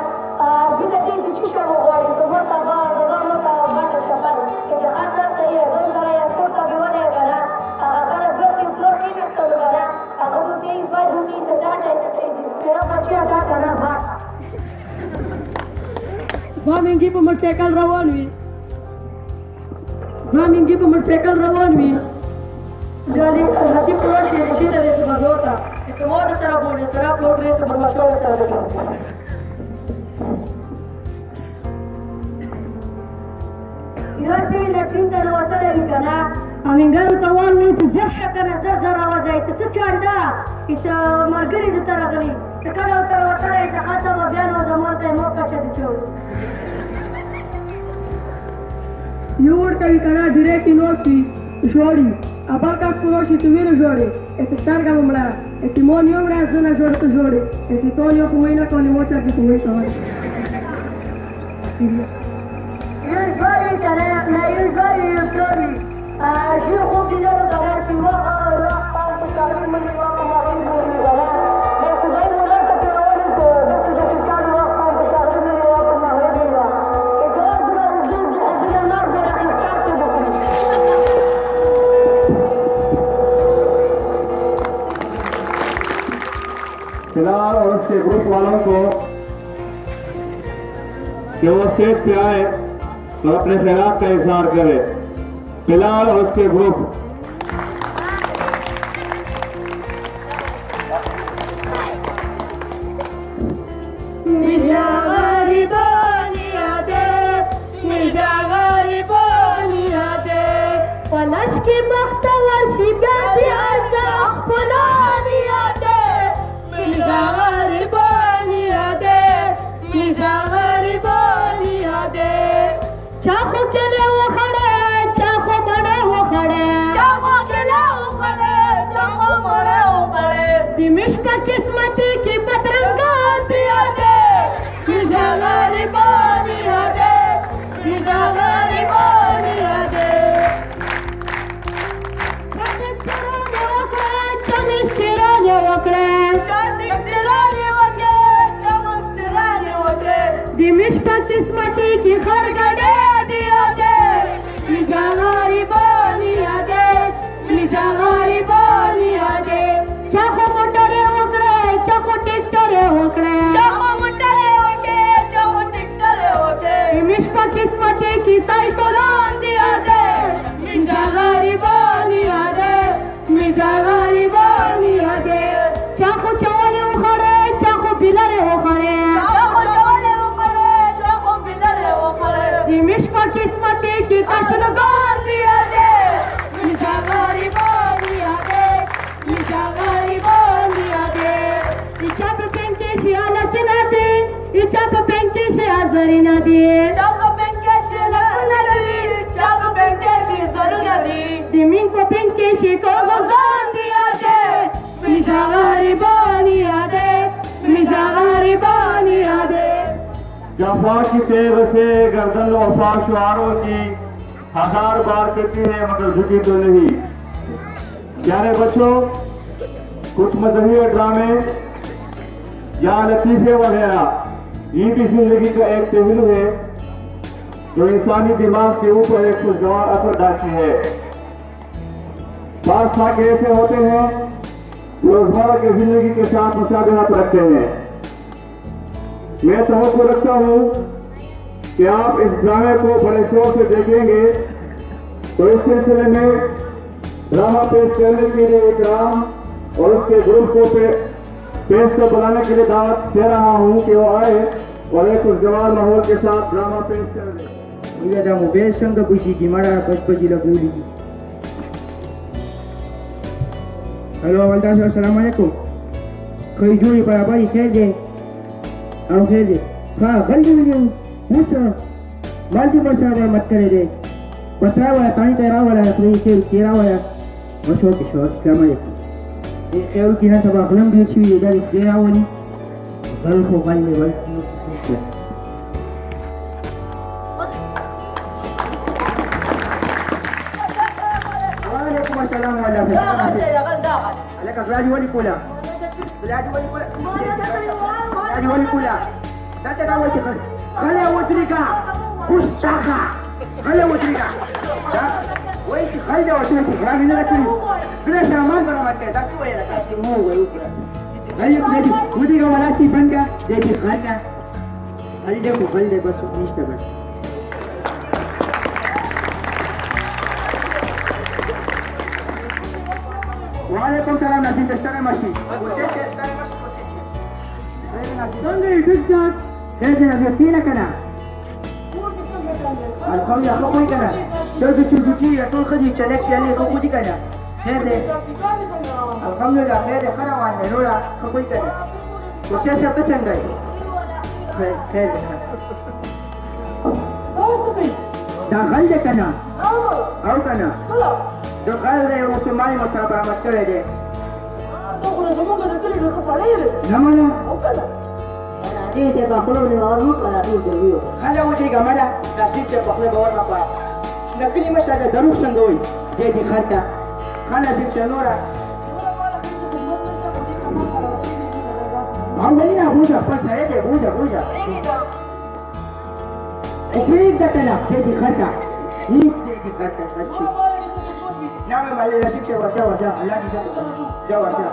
बिना तीन चीज़ों को और तो मत आवा मत बात शपर कि जहाज़ से ये दो तरह या कोटा भी बने बना अगर जस्ट की फ्लोर की इस तरह बना अगर तो तेज बार दूसरी से डाटा है तेरा बच्चा डाटा ना बात वामिंगी पर मोटरसाइकिल रवान हुई जाली हती प्लॉट के सीधे से बजोता इसे वो तरह बोले तरह प्लॉट रे से बदमाशों के साथ يوتي لكن الوطن الكنا امين قالوا طوال وانت زرشة كنا زرزر وزايت تتشار دا إذا مرقري دي ترغلي تكنا وترى وترى يتخاتم بيان وزموت موقع تتشور يور كي كنا ديريكي نوسي جوري أبالك كروشي تويل جوري اتشارك مملا اتمون يوم رازنا جوري اتتونيو كوينة كولي موچا كي كوي كوي يزبالي كنا لا يزبالي يسوري شيخو بلو كنا سوا راح تشارك من الواقع ما في بولي كنا لكن غير ملاك ترواني تشارك واقع تشارك من الواقع ما في بولي إذا أدرى وجود أدرى النار بنا إشتاك بكم फिलहाल और उसके ग्रुप वालों को कि वो स्टेज पे आए और अपने ख्याल का इजहार करे। फिलहाल और उसके ग्रुप ونشكي مختور شبابي أجا أخبراني يا دي ميجا غريباني يا دي ميجا غريباني يا دي چاخو کله وخړه چاخو مړه وخړه چاخو کله وخړه چاخو مړه وخړه دې مشکا قسمتي کې بدرنګا دي دې ميجا غريباني يا دي ميجا غريباني يا دي दिमिश किस्मती की खरगड़े दिया दे निशा गरीबानी दे निशा की साइक्लोन दिया दे मिजा गरीबानी आदे मिजा गरीबानी आदे चाखो चावले उखड़े चाखो पिलरे उखड़े चाखो चावले उखड़े चाखो पिलरे उखड़े दिमिश पर किस्मती की कशनगार दिया दे मिजा गरीबानी आदे मिजा गरीबानी आदे इचाप पेंके शियाला किनाते इचाप पेंके शे आजरी नदी चाप पेंके शे लखना नदी चाप पेंके शे जरू नदी दिमिन को पेंके शे को गजान दिया दे मिजा गरीबानी आदे मिजा गरीबानी आदे जफा की तेज से गर्दन वफा शुआरों की 1000 बार कहती है मगर झुकी तो नहीं। प्यारे बच्चों, कुछ मजहबी ड्रामे या लतीफे वगैरह ये भी जिंदगी का एक पहलू है जो इंसानी दिमाग के ऊपर एक खुशगवार असर डालती है। बास वाक़े ऐसे होते हैं जो रोजमर्रा की जिंदगी के साथ मुशाबहत रखते हैं। मैं तवक्को रखता हूँ कि आप इस ड्रामे को बड़े शौक से देखेंगे। तो इस सिलसिले में ड्रामा पेश करने के लिए इकराम और उसके ग्रुप को पेश को बुलाने के लिए दावत दे रहा हूँ कि वो आए और एक खुशगवार माहौल के साथ ड्रामा पेश कर दे। मुझे जाऊँ बेसंग खुशी की मरा पचपची लगूली। हेलो वल्दा साहब, अस्सलाम वालेकुम। कोई जुड़ी पर भाई खेल दे आओ खेल दे। हाँ गलती में पूछो गलती पर साहब मत करे दे बसरा वाला पानी तेरा वाला अपने खेल तेरा वाला बसो के शोर अस्सलाम वालेकुम। ये खेल की ना सब अगलम भी अच्छी हुई है तेरा वाली गल को गल में गलती Assalamu alaikum. Alaikum Raji wali kula. Raji wali kula. Raji wali kula. Dante da wali kula. Kale watrika. Kustaka. Kale watrika. Wai kale watrika. Raji ne rakuri. Bila saman bara mate. Dasu wala kasi mu wai ukra. Kale kudi kudi ka wala si banga. Dekhi kharka. Kale ko kale bas nishta bas. वालेकुम सलाम नसीम दस्ताना माशी ¿Dónde es Victor? Desde la Argentina, cara. الخوية خوي كنا. درجة الجوجية طول خدي شلك يعني خوي كنا. هذا. الحمد لله هذا خنا وانا نورا خوي كنا. وشيء بتشن جاي. خير. داخل ده كنا. أو كنا. داخل ده وسماني مصابة ما تكره ده. نمنا. Ini dia bakul ni orang kalau tu dulu. هذا وجهي جماله نسيب تبقى بور نبا لكن مش هذا دروس سندوي جدي خدته أنا في شنورة عملنا بوجا بس هذا بوجا وفيك ده تلا جدي خدته جدي خدته خدشي نعم ما لا شيء وشا الله يجزاك جا وشا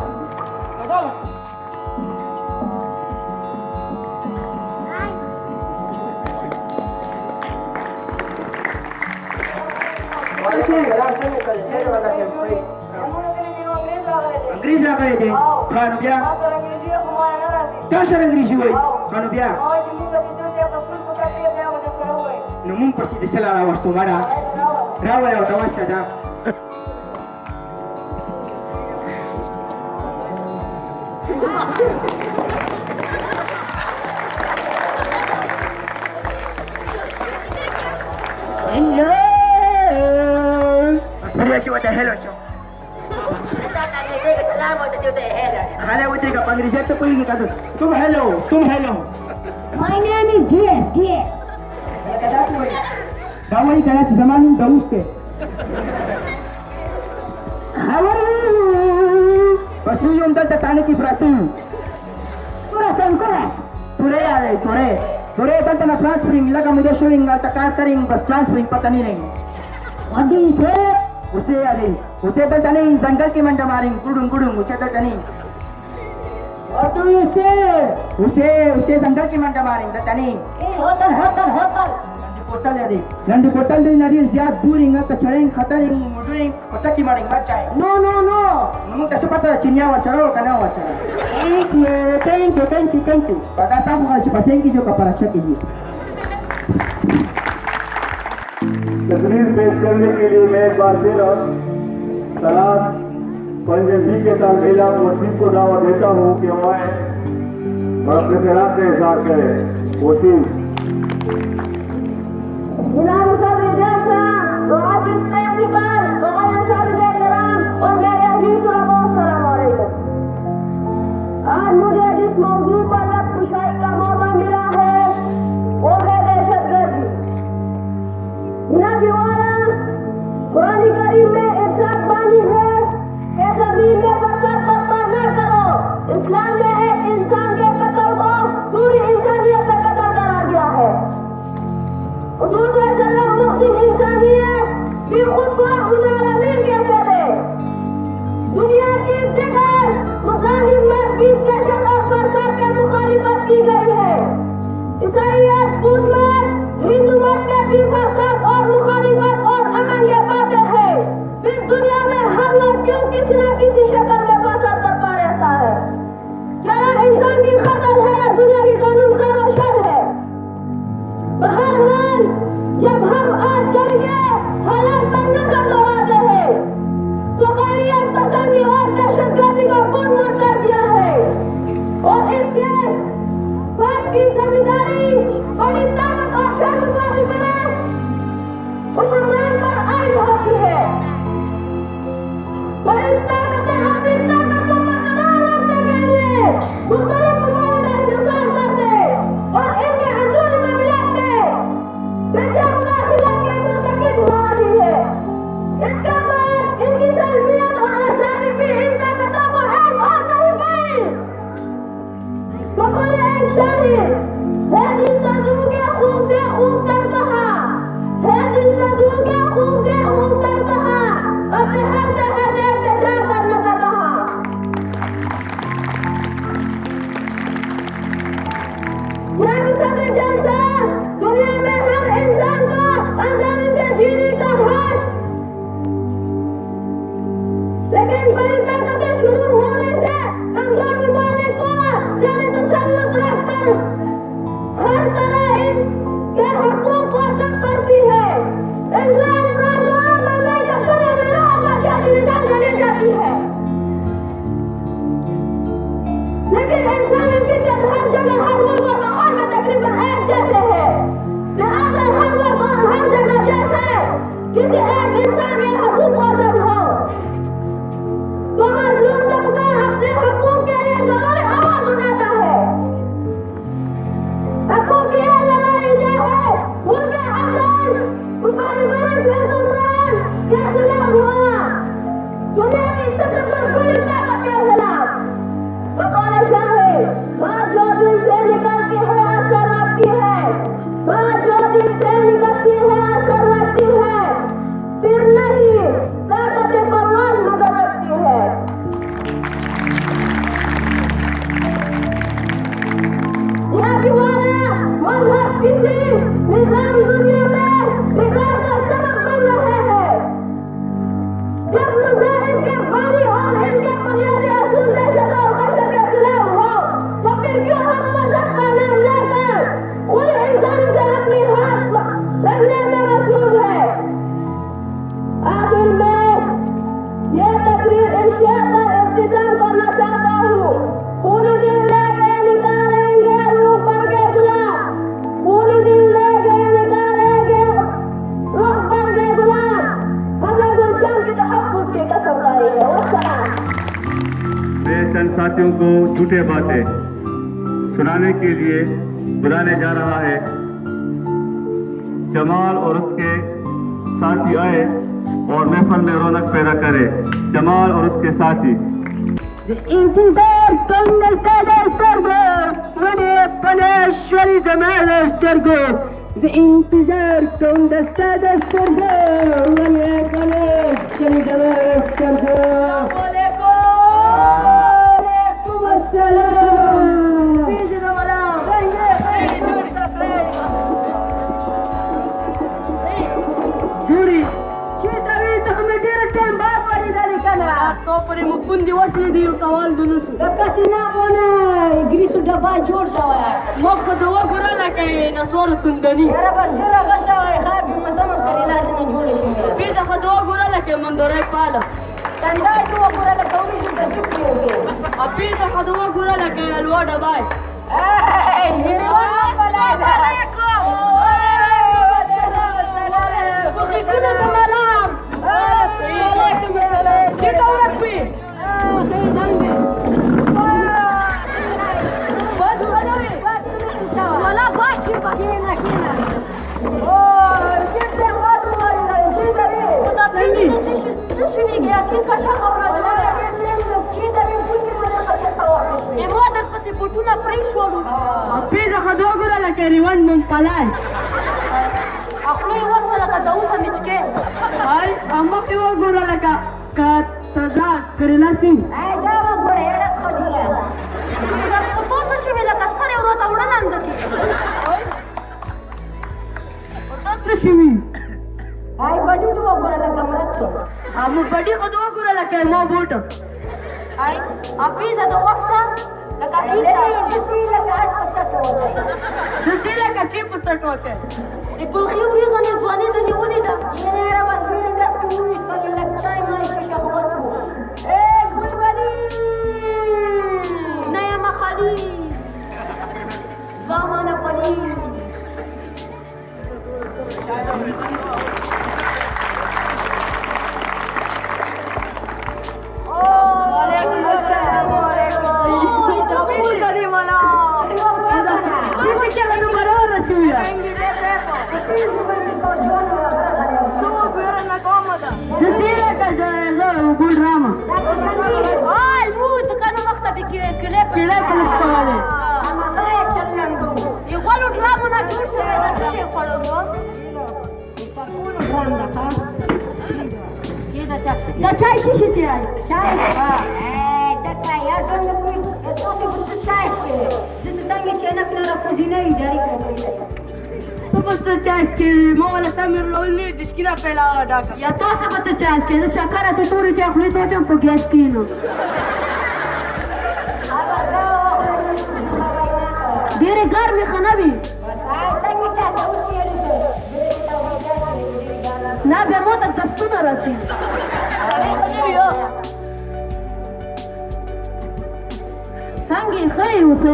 अंग्रेज आ गए थे खानू क्या क्या सर अंग्रेजी हुई खानू क्या नमून प्रसिद्ध चला रहा वस्तु हमारा रावल है तमाश का जा What the hell, Ocho? Hello, we take up English. Just put it together. Tum hello. My name is Jay. Dawai kaya sa zaman dauste. How are you? Pasu yung dal tatane ki pratu. Kura. Ture ale, ture dal na France spring laga mujhe showing al takar karing bas France spring pata nahi rahi. What do you say? उसे तो तनी जंगल की मंडा मारेंगे गुडुंग उसे तो तनी What do you say? उसे जंगल की मंडा मारेंगे तनी होटल कोटल यादी नंदी कोटल दे नदी ज्यादा दूर इंगा तो चढ़ेंगे खतर इंगा मुड़ेंगे कोटल की मारेंगे मत जाए नो नो नो नमक कैसे पता चिनिया वाचरा और कना वाचरा थैंक यू पता था मुझे चिपटेंगे जो कपड़ा अच्छा कीजिए तकरीर पेश करने के लिए मैं एक बार फिर सलास पंजाबी के तालबेला वसीम को दावा देता हूँ कि हमारे और अपने खिलाफ का इजहार करें वसीम आज मुझे जिस मौजू पर लब खुशाई का मौका मिला है वो है दहशतगर्दी। कुरान करीम में इरशाद बानी है कि ज़मीन में फसाद बर्पा न करो। इस्लाम में एक इंसान के कत्ल को पूरी इंसानियत से कत्ल करा गया है। हुज़ूर सल्लल्लाहु अलैहि वसल्लम इंसानियत भी खुद को रब्बुल आलमीन कहते थे। दुनिया की जगह मुजाहिद में 20 दहशत और फसाद की मुखालिफत की गई है। ईसाईयत में हिंदू मत में भी फसाद और मुखालिफत और अमन ये बातें हैं। फिर दुनिया में हर लोग क्यों किसी न किसी शक्ल में फसाद करता रहता है? क्या इंसान की खतर है या दुनिया की कानून का रोशन है? बहरहाल जब हम आज कल के हालात पर नजर दौड़ाते हैं तो खैरियत पसंदी और दहशतगर्दी को कुनमुन कर दिया है और इसके बात की जिम्मेदारी बड़ी ताकत और शर्मसारी में हुक्मरान पर आयद होती है। बड़ी ताकतें अपनी ताकत को बरकरार रखने के लिए मुख्तलिफ ममालिक का इंतजार करते और इनके अंदरूनी मामलात में बेजा मुदाखलत के मुंतकिल हो रही है। इसका बाद इनकी सल्बियत और आसानी भी इन ताकतों को एक और नहीं पाई। बकौल एक शायर है जिसका दूर के खूब से खूब तर कहा है जिसका दूर के खूब से खूब तर कहा अपने हर शहर में इल्तिजा करने का कहा। यह मिसाल जैसा दुनिया में हर इंसान को आजादी से जीने का हक, लेकिन बड़ी ताकतें शुरू होने से कमजोर ममालिक को जाने तसल्लुत रखकर हर तरह इनके हकों को तक करती है। इंसान रोज़ाना मरने के खुले विरोध में जाती जाती है, लेकिन इंसानी फितरत हर जगह हर मुल्क और माहौल में तकरीबन एक जैसे है। लिहाजा हर वक्त और हर जगह जैसे किसी एक इंसान के हकूक वाजिब हो तो मजलूम तबका अपने हकूक के लिए जरूरी आवाज उठाता है। हकूक की लड़ाई जो है उनके अफराद मुखालिफत से हुक्मरान के खिलाफ हुआ, दुनिया की सबसे बड़ी ताकत के खिलाफ। बकौल शायर बात जो दिल से निकलती है असर रखती है, बात जो दिल से निकलती है असर रखती है, फिर नहीं ताकत परवान मगर रखती है। यह दीवाना मजहब किसी निजाम दुनिया में बिगाड़ का सबब बन रहे हैं। जब मुजाहिद के बानी और इनके बुनियादी असूल दहशत और वहशत के खिलाफ हो तो फिर क्यों हम मजहब का नाम लेकर उन इंसानों से अपनी हाथ रखने में मसरूफ है? आखिर में यह तकरीर इर्शाद पर इख्तिताम करना चाहता हूँ। पूरी दिल लेके निकालेंगे रूह पर के गुलाब, पूरी दिल लेके निकालेंगे रूह पर के गुलाब, हमें गुलशन की तहफ़्फ़ुज़ की कसम खाई है। वस्सलाम। मैं चंद साथियों को झूठे बातें सुनाने के लिए बुलाने जा रहा है। जमाल और उसके साथी आए और महफिल में रौनक पैदा करे। जमाल और उसके साथी इंतजार करने का दर्दो मुझे पनेश्वरी जमाल दर्दो इंतजार करने का दर्दो मुझे पनेश्वरी जमाल दर्दो। वालेकुम अस्सलाम। تو پرې مو پوندې وشلې دي یو کول دې نه شو دقسې نه غونه ګریسو ډبا جوړ شوی مخ خو د وګوره لکه نسوارو توندني یاره بس ډېره ښه شوی ښه بېمزه منقرېلا دې نه جوړه شوې پیزه خو د وګوره لکه مندورۍ پاله تندا یې ته وګوره لکه وریجو ته سوپ کې وکړې پیزه خو د وګوره لکه الوا ډبای مخیکونه ته ملام وعلیکم السلام چېرته ورک وي باد ولوي ولا باد چې بس کېنه کېنه چېرته باد ووایي چېرته وي خو دا پیزه ته څه شوي یقین که ښه خبره جوړه چېرته وي پوندې مې پسې ته واخیستې ما درپسې بوټونه پرېښولو پیزه خو د وګوره لکه ریوان ممپلای خوله یې ورسه لکه د اوسه مچکې او مخ یې وګوره لکه تازه کریلا سینګ دا وګوره هېډت ښه جوړه دا په تو څه شوي لکه سترې ورو ته وړه لنده کې دا څه شوي آی بډي ته وګوره لکه مرچ مو بډي خو د وګوره لکه ما بوټ پیزه د وکسه لکه هیل داسې دسې لکه هټ په څټ وچی داسې لکه چې په څټ وچی د بلخي وریځه مې ځواني د نیولې ده یاره یاره بس ډېرې ډس کې وویشتلې لږ چای مای شیشه خو بس وو ګلبلي نه یم خالي زمانه پلي وعلیکم السلام دا چای څه شي دی چای څنګه یا څنګه کوي تاسو به چای څښئ زه څنګه چې نه کړم پوجینه یې ډېر کوي تو بس چایس کې ما ولا سمیر لولې د شکیلا پهلا ډاکا یا تاسو به څه چایس کې زه شکر ته تورې چې خپل ته چم په ګیس کې نو ډېرې ګرمې خنوي څنګه چې تاسو یې نه بیا مو ته دستونه راځي څنګه یې ښه یې اوسه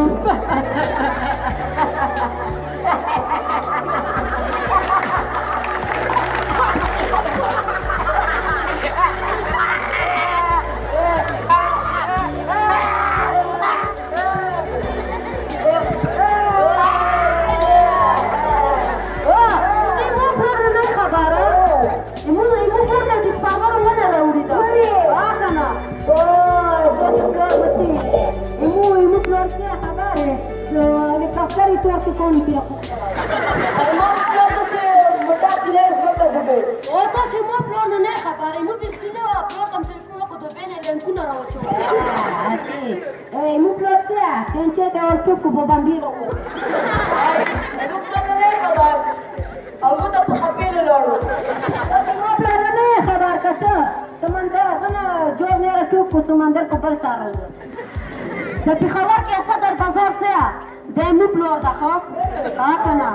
سمندر کو بل سارا د پیښور کې صدر بازار څه د مو پلور ده خو کنه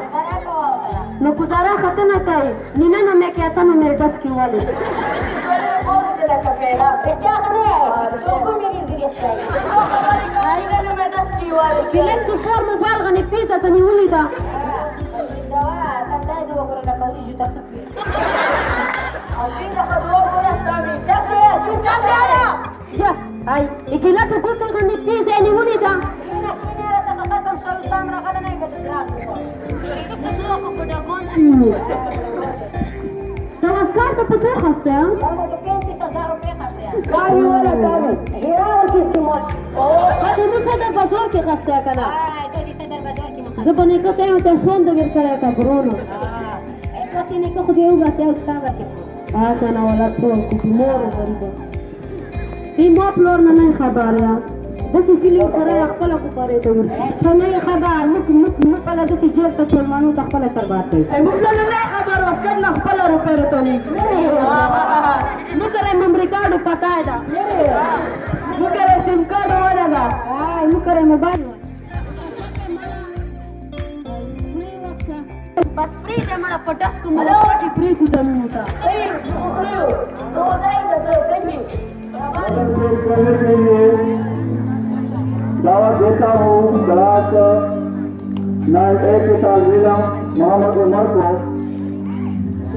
نو گزاره ختمه کوي نینا نو مې کې اته نو مې داس کې والي کلیک سفر موبایل غني پیزا ته نیولې ده یا ay ikila tu kutu gani pizza ni munida da maskar ta patu khaste ha kari wala kari hira aur kis istimal hadi musadar bazar ke khaste kana zabane ka te ta sonda vir kare ka brono to sine ko khudi uga te ustava ke kana wala to kumoro garido ما پلور نه خبره داسې کلي سره خپله کوپارې ته ورځي څنګه خبر موږ کله داسې جیل ته چلمانو ته خپله سربار کوي موږ نه خبر وسکر نه خپله روپۍ راته لیږي موږ سره امریکا پتا ده مکره سیم کارت ولګا مکره موبایل بس پریده مړه پټس کوم له سټي پریته تمو تا تو دای د څنګه दावत देता हूँ class 9A के तालिब इल्म मोहम्मद उमर को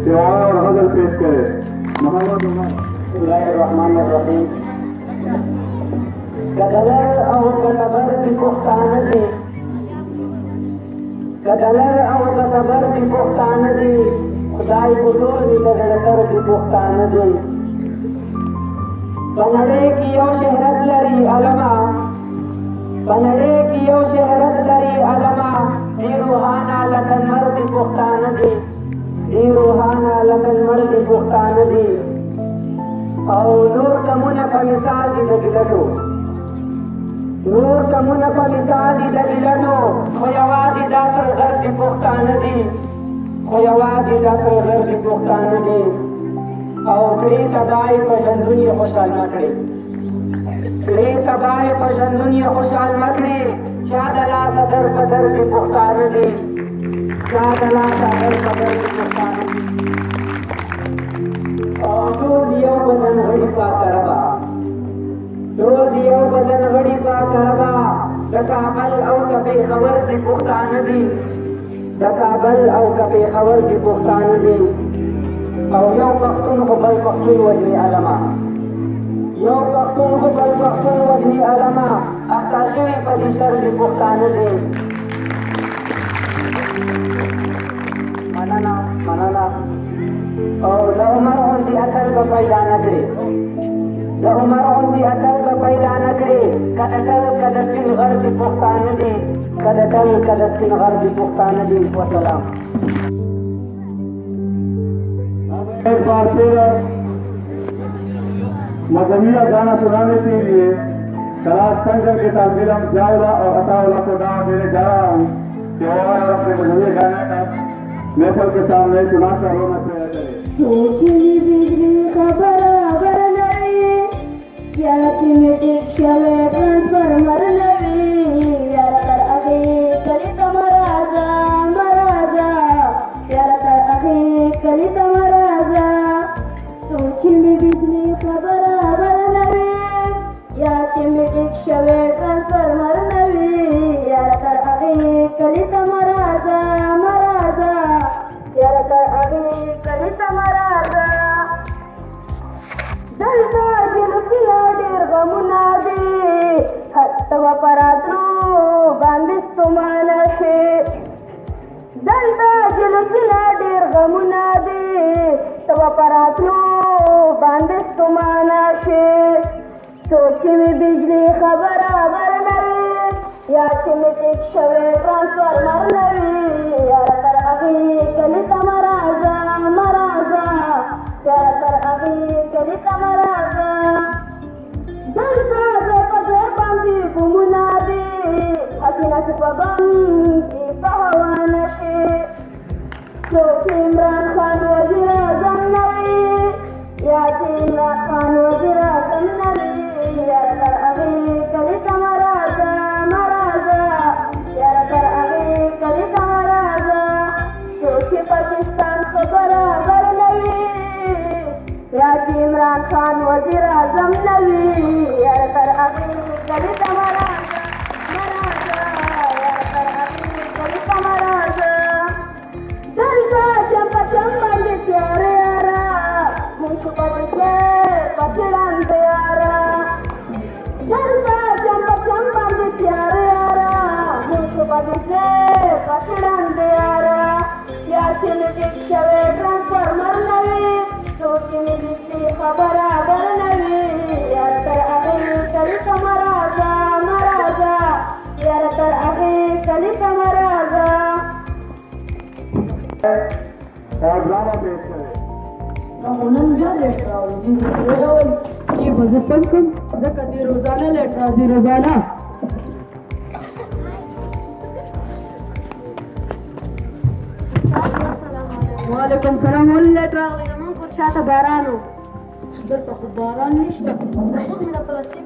दुआ और गज़ल पेश करे। मोहम्मद उमर। बिस्मिल्लाहिर्रहमानिर्रहीम। कदलर और कबर की पुख्तान दी, कदलर और कबर की पुख्तान दी, खुदाई बुजुर्ग कदर कर की पुख्तान दी। बनड़े की ओ शहरत लरी अलमा, बनड़े की ओ शहरत लरी अलमा, दी रूहाना लगन मर्द पुख्तान दी, दी रूहाना लगन मर्द पुख्तान दी। और नूर कमुना का मिसाल दी दगिलटो, नूर कमुना का मिसाल दी दगिलटो, कोई आवाज़ी दासर ज़र्द पुख्तान दी, कोई आवाज़ी दासर ज़र्द पुख्तान दी। और कड़ी तबाही पसंद दुनिया खुशहाल मकड़ी, कड़ी तबाही पसंद दुनिया खुशहाल मकड़ी। चादला सदर पदर की पुख्तान दी, चादला सदर पदर की पुख्तान दी। और तो दियो बदन घड़ी पा करबा, तो दियो बदन घड़ी पा करबा। दकाबल और कभी खबर की पुख्तान दी, दकाबल और कभी खबर की पुख्तान दी। और यो पख्तून को बल पख्तून वजनी अलमा, यो पख्तून को बल पख्तून वजनी अलमा। अख्ताशवी पदिशर की पुख्तान दी। मनाना मनाना। और लहमर होती अकल का पैदा नजरे, लहमर होती अकल का पैदा नजरे। कदकल कदस्किन घर की पुख्तान दी, कदकल कदस्किन घर की पुख्तान दी। वसलाम। एक बार फिर मजहबिया गाना सुनाने के लिए क्लास 10 के तालिब इल्म ज़ियाउल्लाह और अताउल्लाह को दावत देने जा रहा हूँ कि वो और अपने मजहबी गाने का महफिल के सामने सुनाकर रोना तैयार करें। सोचनी बिजली खबराबर नहीं, याची मिटिक शवे ट्रांसफॉर्मर नहीं, यार कर आगे कलित मराजा मराजा, यार कर आगे कलित मराजा। सोचनी बिजली खबराबर नहीं, याची मिटिक शवे ट्रांसफॉर्मर नहीं, यार कर आगे कलित मराजा मराजा, यार कर आगे कलित मराजा। दलता गिलसिला डेर गमुनादी, हत्तवा परात्रो बांदिस तुमानशे। दलता गिलसिला डेर गमुनादी, तवा परात्रो बांदिस तुमानशे। सोची में बिजली खबराबर नहीं, याची मिटिक शवे ट्रांसफॉर्मर नहीं, यार कर आगे कलित मराजा मराजा, यार कर आगे कलित मराजा। दलता जेपजे बांधी गुमुनादी, हसीना से पबन की पहवानशे। सोची इमरान खान वज़ीर आज़म नबी, याची इमरान खान वज़ीर आज़म नबी, यार कर आगे कलित मराजा मराजा, यार कर आगे कलित मराजा। सोची पाकिस्तान को बराबर नहीं, याची इमरान खान वज़ीर आज़म नबी, यार कर आगे कलित मराजा मराजा, यार कर आगे कलित मराजा। दलता चंपा चंपा के प्यारे यारा, मुझको पतिके पतिड़ान दे यारा। दलता चंपा चंपा के प्यारे यारा, मुझको पतिके पतिड़ान दे यारा। याची मिटिक शवे ट्रांसफॉर्मर नहीं, सोची में बिजली खबराबर नहीं, यार कर आगे कलित मराजा मराजा, यार कर आगे कलित मराजा। और ड्रामा पेश करें। نن بیا لیټ راوړو دې به زه سم کړم ځکه دې روزانه لیټ راځي روزانه. وعلیکم سلام. ولې لیټ راغلی؟ زمونږ کور شاته باران و. دلته خو باران نشته خود مې د پلاستیک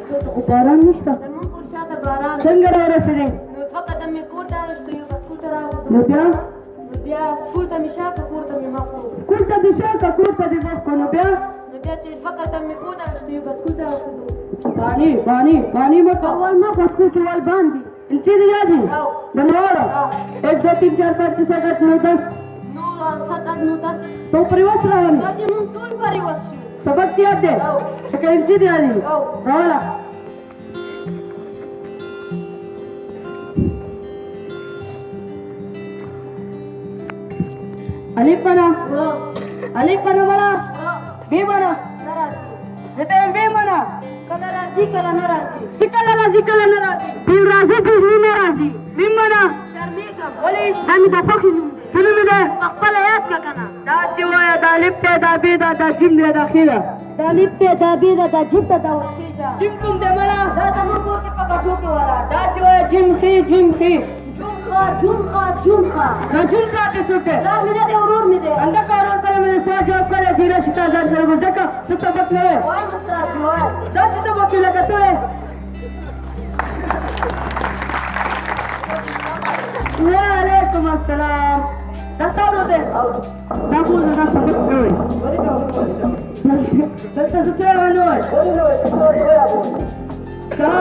دلته خو باران نشته زمونږ کور شاته باران څنګه راورسېدې نو دوه قدم مې کور ته راشتو یو سکول ته راوړو نو بیا نو بیا سکول ته مې شاته کور ته مې مخ کړو سکول ته دې شاته کور ته دې مخ کړو نو بیا نو بیا چې دوه قدم مې کور ته راشتو یو سکول ته راوړو पानी मत अव्वल मत स्कूल के वाल बांध दी इनसे दिया दी बनवाड़ा 1 2 3 4 5 6 7 8 9 10 نو 7 8 9 10 तो परिवार रहन دا چې مونږ ټول پرې وسو सबक याद दे शक्ल इनसे दिया दी वाला अलिफ बना बड़ा बी बना जते बी बना کله راځي کله نه راځي सिकल राजी कल न राजी बिल राजी बिल न राजी बी बना شرمېږم ولي دمي د خوخي سنو مې ده خپل یاد کا کنه دا سیوایا د الف ته د بی د جیم د داخله دا لیپ ته دا بي دا جیب ته دا ورکېږه جیم کوم د مړه دا زمونږ کور کې په کټو کې ولا دا سیوایا جیم خي جون خا دا جون کا ته سوته لا مې دې ورور مې دې انده کارون پر مې سوا جواب کړی دیره شتا ځان سره وځکه څه سبق نه وای وای مستر وای دا څه سبق لکه ته وعلیکم السلام دا ستاسو ده دا بوزه دا سبق کوي دلته څه ونوي دا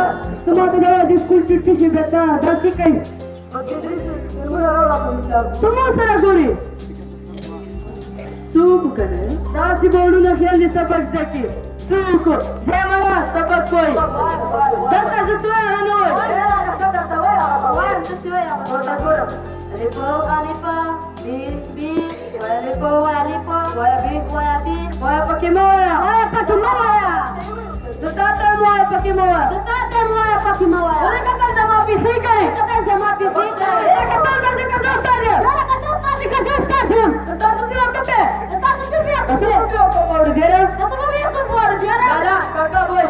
ستماته دا د سکول چټي شي بتا دا څه کوي تمو سره ګوري څوک کنه دا سی بوډونه خیال دي سبق دکی څوک زمړه سبق کوي دلته څه ونوي وای څه شوی هغه الف بي الف وای بي وای پکې مو وای وای پکې مو وای دتا ته مو وای پکې مو وای زتا ته مو وای پکې مو وای ولې کته زما په هی کوي کته زما په دې کوي کته څنګه کته ستاره دا کته ستاسو کته ستاسو دتا ته پیو کته تاسو څه بیا کته پیو کو وړ ګره تاسو به یو څه وړ دی را لا کاکا وای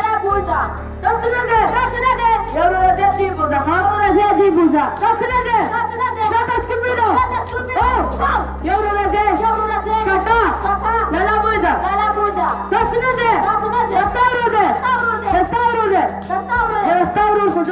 لا بوزا تاسو نه ده یو ورځ دې بوزا ها بوزا تاسو نه ده تاسو نه ده تاسو سپیډو یو ورځ کاکا لا بوزا تاسو نه ده تاسو نه ده دستاورو ده دستاورو خو